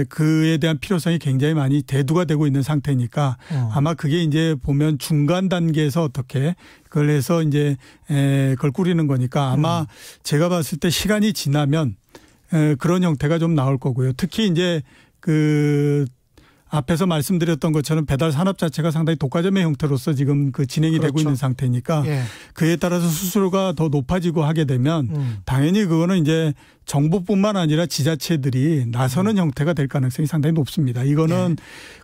그에 대한 필요성이 굉장히 많이 대두가 되고 있는 상태니까 아마 그게 이제 보면 중간 단계에서 어떻게 그걸 해서 이제 그걸 꾸리는 거니까 아마 제가 봤을 때 시간이 지나면 그런 형태가 좀 나올 거고요. 특히 이제 그 앞에서 말씀드렸던 것처럼 배달 산업 자체가 상당히 독과점의 형태로서 지금 그 진행이 그렇죠. 되고 있는 상태니까 예. 그에 따라서 수수료가 더 높아지고 하게 되면 당연히 그거는 이제 정부뿐만 아니라 지자체들이 나서는 형태가 될 가능성이 상당히 높습니다. 이거는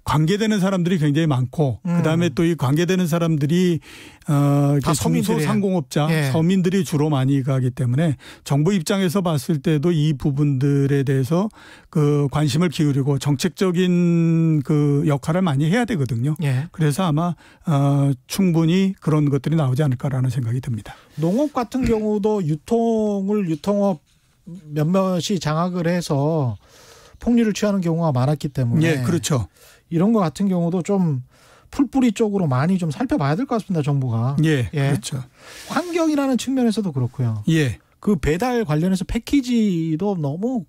관계되는 사람들이 굉장히 많고 그다음에 또 이 관계되는 사람들이 다 중소상공업자 서민들이 주로 많이 가기 때문에 정부 입장에서 봤을 때도 이 부분들에 대해서 그 관심을 기울이고 정책적인 그 역할을 많이 해야 되거든요. 예. 그래서 아마 충분히 그런 것들이 나오지 않을까라는 생각이 듭니다. 농업 같은 경우도 유통업 몇몇이 장악을 해서 폭리를 취하는 경우가 많았기 때문에 예, 그렇죠. 이런 거 같은 경우도 좀 풀뿌리 쪽으로 많이 좀 살펴봐야 될 것 같습니다. 정부가. 예, 그렇죠. 환경이라는 측면에서도 그렇고요. 예. 그 배달 관련해서 패키지도 너무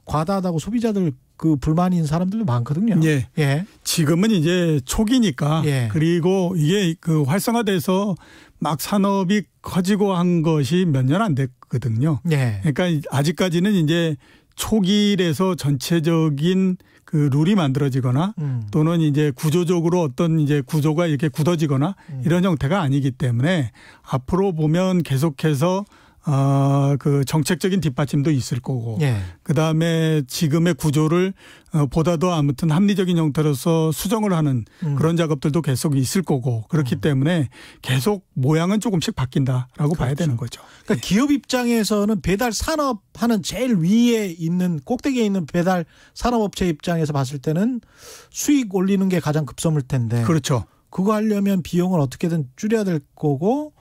과다하다고 소비자들 그 불만인 사람들도 많거든요. 예. 예. 지금은 이제 초기니까 예. 그리고 이게 그 활성화돼서 막 산업이 커지고 한 것이 몇 년 안 됐거든요. 예. 그러니까 아직까지는 이제 초기에서 전체적인 그 룰이 만들어지거나 또는 이제 구조적으로 어떤 이제 구조가 이렇게 굳어지거나 이런 형태가 아니기 때문에 앞으로 보면 계속해서 그 정책적인 뒷받침도 있을 거고, 예. 그 다음에 지금의 구조를 보다 더 아무튼 합리적인 형태로서 수정을 하는 그런 작업들도 계속 있을 거고, 그렇기 때문에 계속 모양은 조금씩 바뀐다라고 그렇죠. 봐야 되는 거죠. 그러니까 기업 입장에서는 배달 산업 하는 제일 위에 있는 꼭대기에 있는 배달 산업업체 입장에서 봤을 때는 수익 올리는 게 가장 급선무일 텐데. 그렇죠. 그거 하려면 비용을 어떻게든 줄여야 될 거고,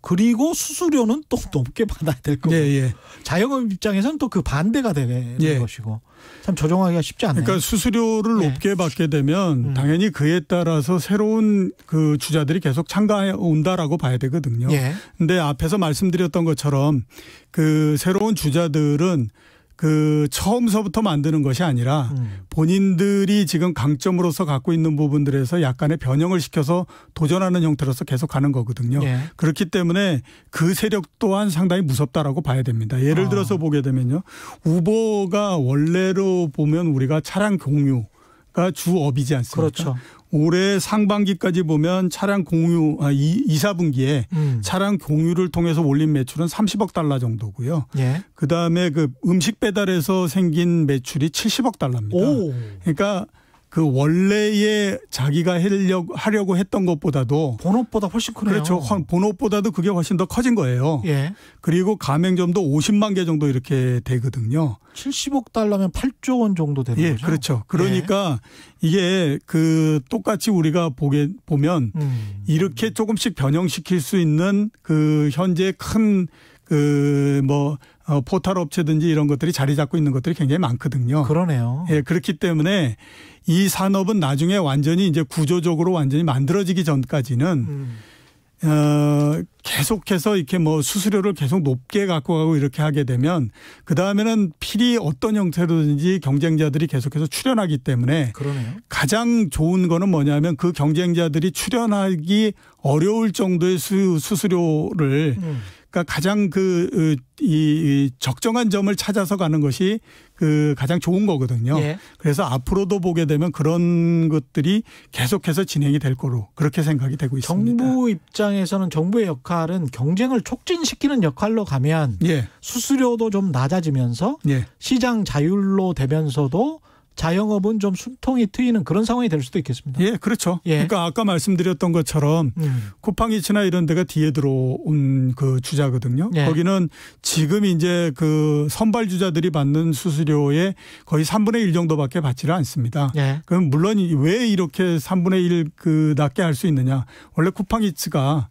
그리고 수수료는 또 높게 받아야 될 거고. 예, 예. 자영업 입장에서는 또 그 반대가 되는 예. 것이고. 참 조정하기가 쉽지 않네요. 그러니까 수수료를 예. 높게 받게 되면 당연히 그에 따라서 새로운 그 주자들이 계속 참가해 온다라고 봐야 되거든요. 예. 근데 앞에서 말씀드렸던 것처럼 그 새로운 주자들은 그 처음서부터 만드는 것이 아니라 본인들이 지금 강점으로서 갖고 있는 부분들에서 약간의 변형을 시켜서 도전하는 형태로서 계속 가는 거거든요. 예. 그렇기 때문에 그 세력 또한 상당히 무섭다라고 봐야 됩니다. 예를 들어서 보게 되면요. 우버가 원래로 보면 우리가 차량 공유가 주업이지 않습니까? 그렇죠. 올해 상반기까지 보면 차량 공유 2, 4분기에 차량 공유를 통해서 올린 매출은 30억 달러 정도고요. 예. 그다음에 그 음식 배달에서 생긴 매출이 70억 달러입니다. 오. 그러니까 그 원래의 자기가 하려고 했던 것보다도 본업보다 훨씬 크네요. 그렇죠. 본업보다도 그게 훨씬 더 커진 거예요. 예. 그리고 가맹점도 50만 개 정도 이렇게 되거든요. 70억 달러면 8조 원 정도 되는 예, 거죠. 그렇죠. 그러니까 이게 그 똑같이 우리가 보면 이렇게 조금씩 변형시킬 수 있는 그 현재 큰 그 뭐 포털 업체든지 이런 것들이 자리 잡고 있는 것들이 굉장히 많거든요. 그러네요. 예, 그렇기 때문에 이 산업은 나중에 완전히 이제 구조적으로 완전히 만들어지기 전까지는 계속해서 이렇게 뭐 수수료를 계속 높게 갖고 가고 이렇게 하게 되면 그 다음에는 필히 어떤 형태로든지 경쟁자들이 계속해서 출현하기 때문에 그러네요. 가장 좋은 거는 뭐냐면 그 경쟁자들이 출현하기 어려울 정도의 수수료를 그러니까 가장 이 적정한 점을 찾아서 가는 것이 그 가장 좋은 거거든요. 예. 그래서 앞으로도 보게 되면 그런 것들이 계속해서 진행이 될 거로 그렇게 생각이 되고 있습니다. 정부 입장에서는 정부의 역할은 경쟁을 촉진시키는 역할로 가면 예. 수수료도 좀 낮아지면서 예. 시장 자율로 되면서도 자영업은 좀 숨통이 트이는 그런 상황이 될 수도 있겠습니다. 예, 그렇죠. 예. 그러니까 아까 말씀드렸던 것처럼 쿠팡이츠나 이런 데가 뒤에 들어온 그 주자거든요. 예. 거기는 지금 이제 그 선발 주자들이 받는 수수료의 거의 3분의 1 정도밖에 받지를 않습니다. 예. 그럼 물론 왜 이렇게 3분의 1 그 낮게 할 수 있느냐? 원래 쿠팡이츠가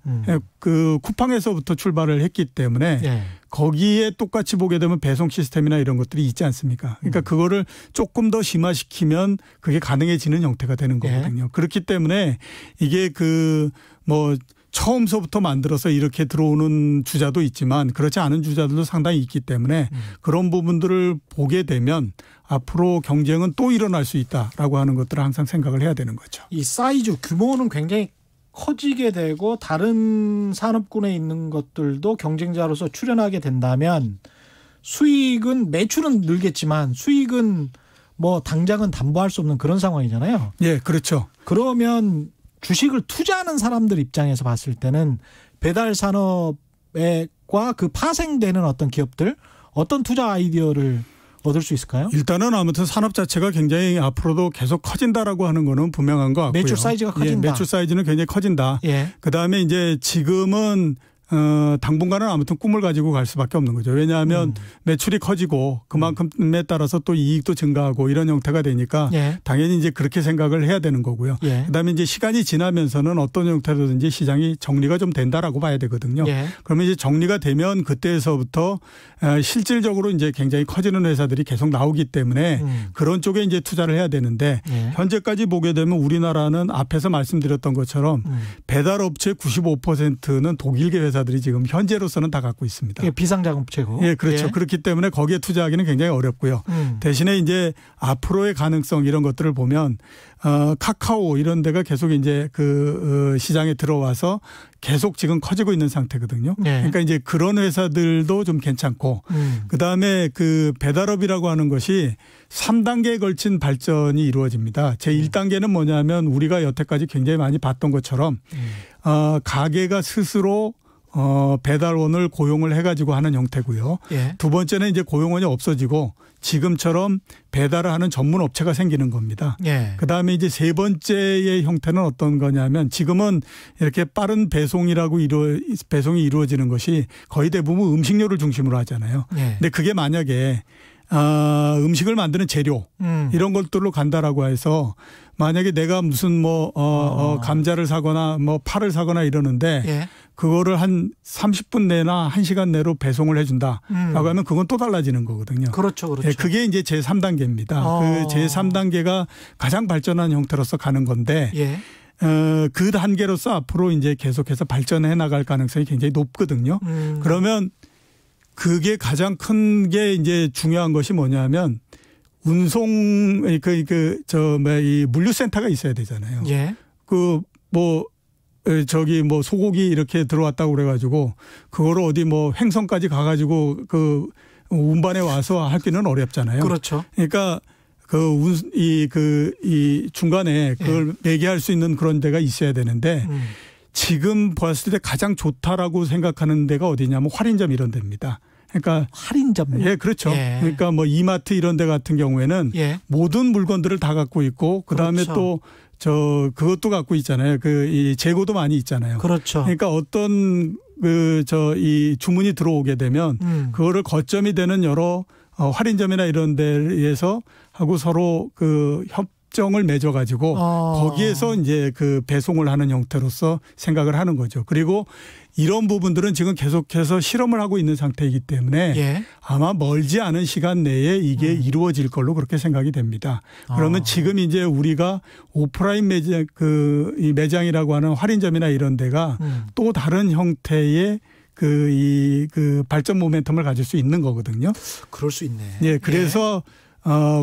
그 쿠팡에서부터 출발을 했기 때문에 예. 거기에 똑같이 보게 되면 배송 시스템이나 이런 것들이 있지 않습니까? 그러니까 그거를 조금 더 심화시키면 그게 가능해지는 형태가 되는 거거든요. 예. 그렇기 때문에 이게 그 뭐 처음서부터 만들어서 이렇게 들어오는 주자도 있지만 그렇지 않은 주자들도 상당히 있기 때문에 그런 부분들을 보게 되면 앞으로 경쟁은 또 일어날 수 있다라고 하는 것들을 항상 생각을 해야 되는 거죠. 이 사이즈 규모는 굉장히 커지게 되고 다른 산업군에 있는 것들도 경쟁자로서 출현하게 된다면 수익은 매출은 늘겠지만 수익은 뭐 당장은 담보할 수 없는 그런 상황이잖아요. 예, 그렇죠. 그러면 주식을 투자하는 사람들 입장에서 봤을 때는 배달 산업과 그 파생되는 어떤 기업들 어떤 투자 아이디어를 얻을 수 있을까요? 일단은 아무튼 산업 자체가 굉장히 앞으로도 계속 커진다라고 하는 거는 분명한 것 같고요. 매출 사이즈가 커진다. 예, 매출 사이즈는 굉장히 커진다. 예. 그다음에 이제 지금은 당분간은 아무튼 꿈을 가지고 갈 수밖에 없는 거죠. 왜냐하면 매출이 커지고 그만큼에 따라서 또 이익도 증가하고 이런 형태가 되니까 예. 당연히 이제 그렇게 생각을 해야 되는 거고요. 예. 그다음에 이제 시간이 지나면서는 어떤 형태로든지 시장이 정리가 좀 된다라고 봐야 되거든요. 예. 그러면 이제 정리가 되면 그때에서부터 실질적으로 이제 굉장히 커지는 회사들이 계속 나오기 때문에 그런 쪽에 이제 투자를 해야 되는데 예. 현재까지 보게 되면 우리나라는 앞에서 말씀드렸던 것처럼 배달업체 95%는 독일계 회사들이 지금 현재로서는 다 갖고 있습니다. 비상자금업체고. 예, 그렇죠. 예. 그렇기 때문에 거기에 투자하기는 굉장히 어렵고요. 대신에 이제 앞으로의 가능성 이런 것들을 보면 카카오 이런 데가 계속 이제 그 시장에 들어와서 계속 지금 커지고 있는 상태거든요. 네. 그러니까 이제 그런 회사들도 좀 괜찮고 그다음에 그 배달업이라고 하는 것이 3단계에 걸친 발전이 이루어집니다. 제 1단계는 뭐냐면 우리가 여태까지 굉장히 많이 봤던 것처럼 가게가 스스로 배달원을 고용을 해가지고 하는 형태고요. 예. 두 번째는 이제 고용원이 없어지고 지금처럼 배달을 하는 전문 업체가 생기는 겁니다. 예. 그다음에 이제 세 번째의 형태는 어떤 거냐면 지금은 이렇게 빠른 배송이라고 배송이 이루어지는 것이 거의 대부분 음식료를 중심으로 하잖아요. 예. 근데 그게 만약에 음식을 만드는 재료 이런 것들로 간다라고 해서 만약에 내가 무슨 감자를 사거나 파를 사거나 이러는데 예. 그거를 한 30분 내나 1시간 내로 배송을 해준다라고 하면 그건 또 달라지는 거거든요. 그렇죠, 그렇죠. 예, 그게 이제 제3단계입니다. 그 제3단계가 가장 발전한 형태로서 가는 건데. 예. 그 단계로서 앞으로 이제 계속해서 발전해 나갈 가능성이 굉장히 높거든요. 그러면 그게 가장 큰 게 이제 중요한 것이 뭐냐면 운송 이 물류센터가 있어야 되잖아요. 예. 소고기 이렇게 들어왔다고 그래가지고 그거를 어디 횡성까지 가가지고 그 운반에 와서 하기는 어렵잖아요. 그렇죠. 그러니까 이 중간에 그걸 매개할 수 있는 그런 데가 있어야 되는데 지금 봤을 때 가장 좋다라고 생각하는 데가 어디냐면 할인점 이런 데입니다. 그러니까 할인점. 예, 그렇죠. 예. 그러니까 이마트 이런 데 같은 경우에는 예. 모든 물건들을 다 갖고 있고 그다음에 그렇죠. 또 그것도 갖고 있잖아요. 이 재고도 많이 있잖아요. 그렇죠. 그러니까 어떤 이 주문이 들어오게 되면 그거를 거점이 되는 여러 할인점이나 이런 데에서 하고 서로 협정을 맺어가지고 거기에서 이제 그 배송을 하는 형태로서 생각을 하는 거죠. 그리고 이런 부분들은 지금 계속해서 실험을 하고 있는 상태이기 때문에 예. 아마 멀지 않은 시간 내에 이게 이루어질 걸로 그렇게 생각이 됩니다. 그러면 지금 이제 우리가 오프라인 매장 이 매장이라고 하는 할인점이나 이런 데가 또 다른 형태의 그 발전 모멘텀을 가질 수 있는 거거든요. 그럴 수 있네. 예, 그래서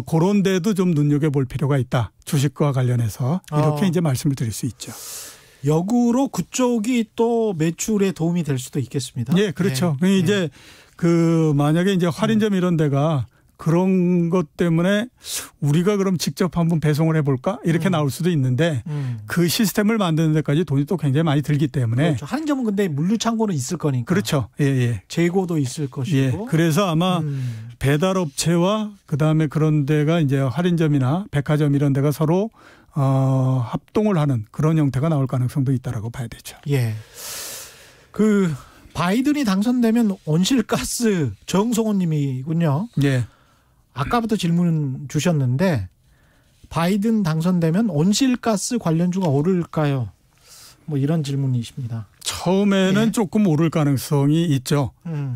그런 데도 좀 눈여겨볼 필요가 있다. 주식과 관련해서 이렇게 이제 말씀을 드릴 수 있죠. 역으로 그쪽이 또 매출에 도움이 될 수도 있겠습니다. 예, 그렇죠. 예. 이제 만약에 이제 할인점 이런 데가 그런 것 때문에 우리가 그럼 직접 한번 배송을 해볼까? 이렇게 나올 수도 있는데 그 시스템을 만드는 데까지 돈이 또 굉장히 많이 들기 때문에. 그렇죠. 할인점은 근데 물류창고는 있을 거니까. 그렇죠. 예, 예. 재고도 있을 것이고. 예. 그래서 아마 배달업체와 그다음에 그런 데가 이제 할인점이나 백화점 이런 데가 서로 합동을 하는 그런 형태가 나올 가능성도 있다라고 봐야 되죠. 예. 바이든이 당선되면 온실가스 정성호 님이군요. 예. 아까부터 질문 주셨는데 바이든 당선되면 온실가스 관련주가 오를까요? 이런 질문이십니다. 처음에는 예. 조금 오를 가능성이 있죠.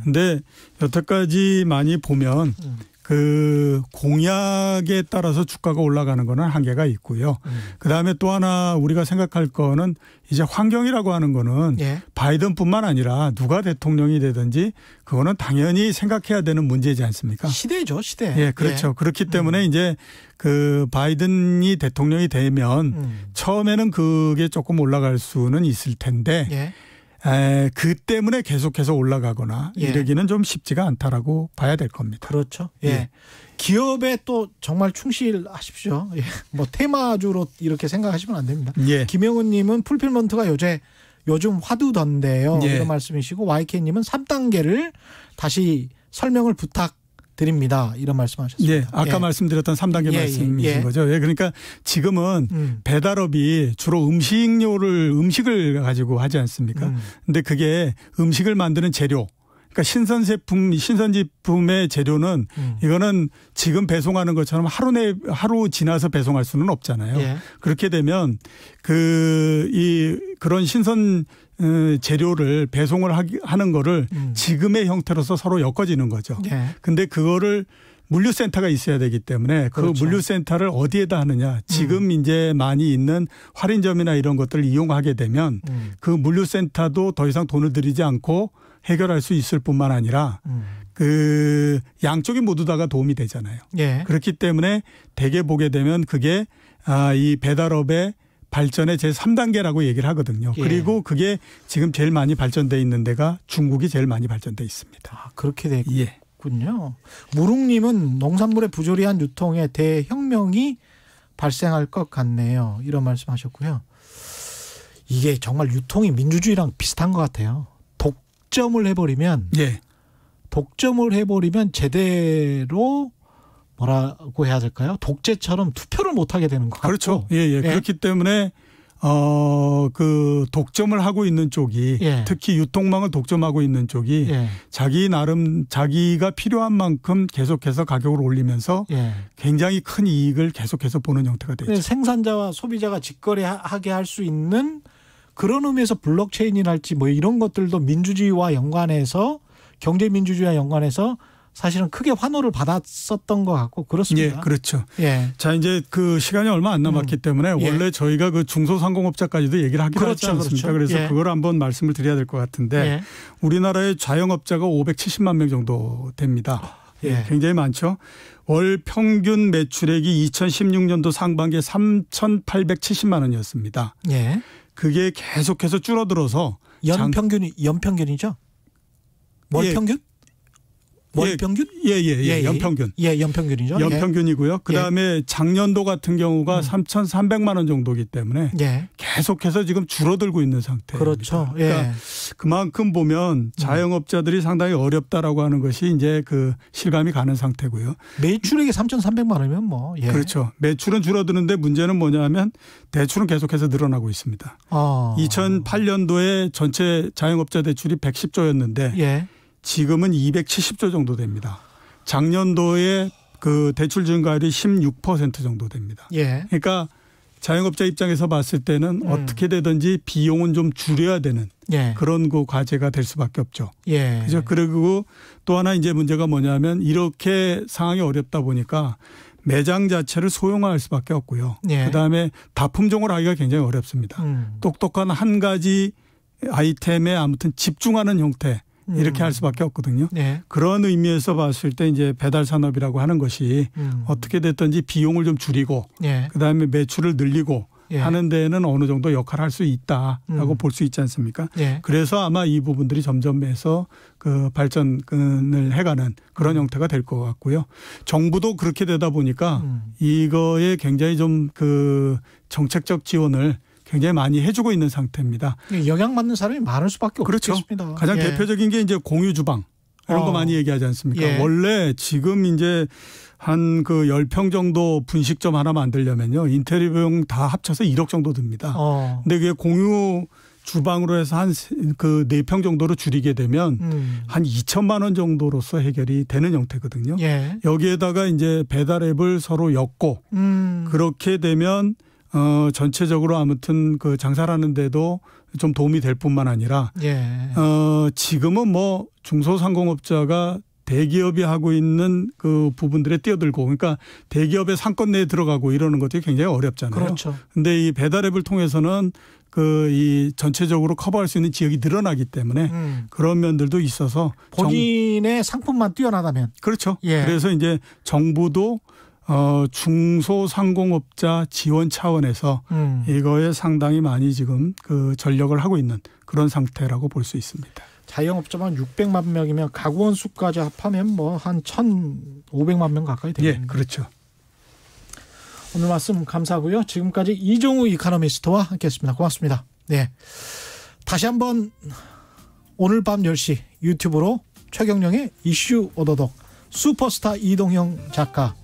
근데 여태까지 많이 보면 그 공약에 따라서 주가가 올라가는 거는 한계가 있고요. 그다음에 또 하나 우리가 생각할 거는 이제 환경이라고 하는 거는 예. 바이든뿐만 아니라 누가 대통령이 되든지 그거는 당연히 생각해야 되는 문제지 않습니까? 시대죠, 시대. 예, 그렇죠. 예. 그렇기 때문에 이제 그 바이든이 대통령이 되면 처음에는 그게 조금 올라갈 수는 있을 텐데 예. 그 때문에 계속해서 올라가거나 예. 이러기는 좀 쉽지가 않다라고 봐야 될 겁니다. 그렇죠. 예. 예. 기업에 또 정말 충실하십시오. 예. 테마주로 이렇게 생각하시면 안 됩니다. 예. 김영은 님은 풀필먼트가 요즘 화두던데요. 예. 이런 말씀이시고 YK님은 3단계를 다시 설명을 드립니다. 이런 말씀하셨습니다. 예, 아까 말씀드렸던 3단계 말씀이신 거죠. 예, 그러니까 지금은 배달업이 주로 음식을 가지고 하지 않습니까? 근데 그게 음식을 만드는 재료, 그러니까 신선제품의 재료는 이거는 지금 배송하는 것처럼 하루 지나서 배송할 수는 없잖아요. 예. 그렇게 되면 그런 신선 재료를 배송을 하는 거를 지금의 형태로서 서로 엮어지는 거죠. 근데 그거를 물류센터가 있어야 되기 때문에 그 그렇죠. 물류센터를 어디에다 하느냐. 지금 이제 많이 있는 할인점이나 이런 것들을 이용하게 되면 그 물류센터도 더 이상 돈을 들이지 않고 해결할 수 있을 뿐만 아니라 그 양쪽이 모두 다가 도움이 되잖아요. 예. 그렇기 때문에 대개 보게 되면 그게 이 배달업의 발전의 제3단계라고 얘기를 하거든요. 예. 그리고 그게 지금 제일 많이 발전돼 있는 데가 중국이 제일 많이 발전돼 있습니다. 그렇게 되군요. 예. 무릉님은 농산물의 부조리한 유통에 대혁명이 발생할 것 같네요. 이런 말씀하셨고요. 이게 정말 유통이 민주주의랑 비슷한 것 같아요. 독점을 해버리면 제대로 뭐라고 해야 될까요? 독재처럼 투표를 못하게 되는 것 같고. 그렇죠. 예. 그렇기 때문에 그 독점을 하고 있는 쪽이 특히 유통망을 독점하고 있는 쪽이 자기가 필요한 만큼 계속해서 가격을 올리면서 굉장히 큰 이익을 계속해서 보는 형태가 되죠. 생산자와 소비자가 직거래하게 할 수 있는 그런 의미에서 블록체인이랄지 뭐 이런 것들도 민주주의와 연관해서 경제민주주의와 연관해서 사실은 크게 환호를 받았었던 것 같고 그렇습니다. 예, 그렇죠. 예. 자, 이제 그 시간이 얼마 안 남았기 때문에 원래 저희가 그 중소상공업자까지도 얘기를 하기로 하지 않습니까? 그래서 그걸 한번 말씀을 드려야 될 것 같은데 우리나라의 자영업자가 570만 명 정도 됩니다. 굉장히 많죠. 월 평균 매출액이 2016년도 상반기에 3,870만 원이었습니다. 그게 계속해서 줄어들어서 연평균이죠? 월평균? 월평균? 연평균. 연평균이죠. 연평균이고요. 그다음에 작년도 같은 경우가 3,300만 원 정도이기 때문에 계속해서 지금 줄어들고 있는 상태입니다. 그렇죠. 그러니까 그만큼 보면 자영업자들이 상당히 어렵다라고 하는 것이 이제 그 실감이 가는 상태고요. 매출액이 3,300만 원이면 뭐. 그렇죠. 매출은 줄어드는데 문제는 뭐냐면 대출은 계속해서 늘어나고 있습니다. 2008년도에 전체 자영업자 대출이 110조였는데 지금은 270조 정도 됩니다. 작년도에 그 대출 증가율이 16% 정도 됩니다. 그러니까 자영업자 입장에서 봤을 때는 어떻게 되든지 비용은 좀 줄여야 되는 그런 그 과제가 될 수밖에 없죠. 그죠? 그리고 또 하나 이제 문제가 뭐냐면 이렇게 상황이 어렵다 보니까 매장 자체를 소형화할 수밖에 없고요. 그다음에 다품종을 하기가 굉장히 어렵습니다. 똑똑한 한 가지 아이템에 아무튼 집중하는 형태. 이렇게 할 수밖에 없거든요. 그런 의미에서 봤을 때 이제 배달 산업이라고 하는 것이 어떻게 됐든지 비용을 좀 줄이고 그다음에 매출을 늘리고 하는 데에는 어느 정도 역할을 할 수 있다라고 볼 수 있지 않습니까? 그래서 아마 이 부분들이 점점해서 그 발전을 해가는 그런 형태가 될 것 같고요. 정부도 그렇게 되다 보니까 이거에 굉장히 좀 그 정책적 지원을 굉장히 많이 해주고 있는 상태입니다. 영향받는 사람이 많을 수밖에 그렇죠. 없겠습니다. 가장 대표적인 게 이제 공유 주방 이런 거 많이 얘기하지 않습니까? 원래 지금 이제 한 그 10평 정도 분식점 하나 만들려면요. 인테리어 비용 다 합쳐서 1억 정도 듭니다. 근데 그게 공유 주방으로 해서 한 그 4평 정도로 줄이게 되면 한 2천만 원 정도로서 해결이 되는 형태거든요. 여기에다가 이제 배달 앱을 서로 엮고 그렇게 되면 전체적으로 아무튼 그 장사를 하는데도 좀 도움이 될 뿐만 아니라 지금은 뭐 중소상공업자가 대기업이 하고 있는 그 부분들에 뛰어들고 그러니까 대기업의 상권 내에 들어가고 이러는 것들이 굉장히 어렵잖아요. 그렇죠. 근데 이 배달 앱을 통해서는 그 이 전체적으로 커버할 수 있는 지역이 늘어나기 때문에 그런 면들도 있어서 본인의 상품만 뛰어나다면 그렇죠. 그래서 이제 정부도 중소상공업자 지원 차원에서 이거에 상당히 많이 지금 그 전력을 하고 있는 그런 상태라고 볼 수 있습니다. 자영업자만 600만 명이면 가구원 수까지 합하면 뭐 한 1,500만 명 가까이 되겠네요. 그렇죠. 오늘 말씀 감사하고요. 지금까지 이종우 이코노미스트와 함께했습니다. 고맙습니다. 다시 한번 오늘 밤 10시 유튜브로 최경영의 이슈 오도독 슈퍼스타 이동형 작가,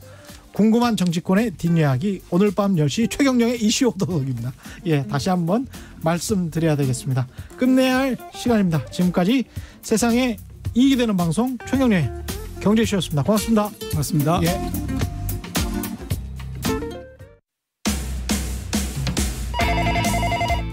궁금한 정치권의 뒷이야기, 오늘 밤 10시 최경영의 이슈 오도독입니다. 예, 다시 한번 말씀드려야 되겠습니다. 끝내야 할 시간입니다. 지금까지 세상에 이익이 되는 방송 최경영의 경제쇼였습니다. 고맙습니다. 고맙습니다. 예.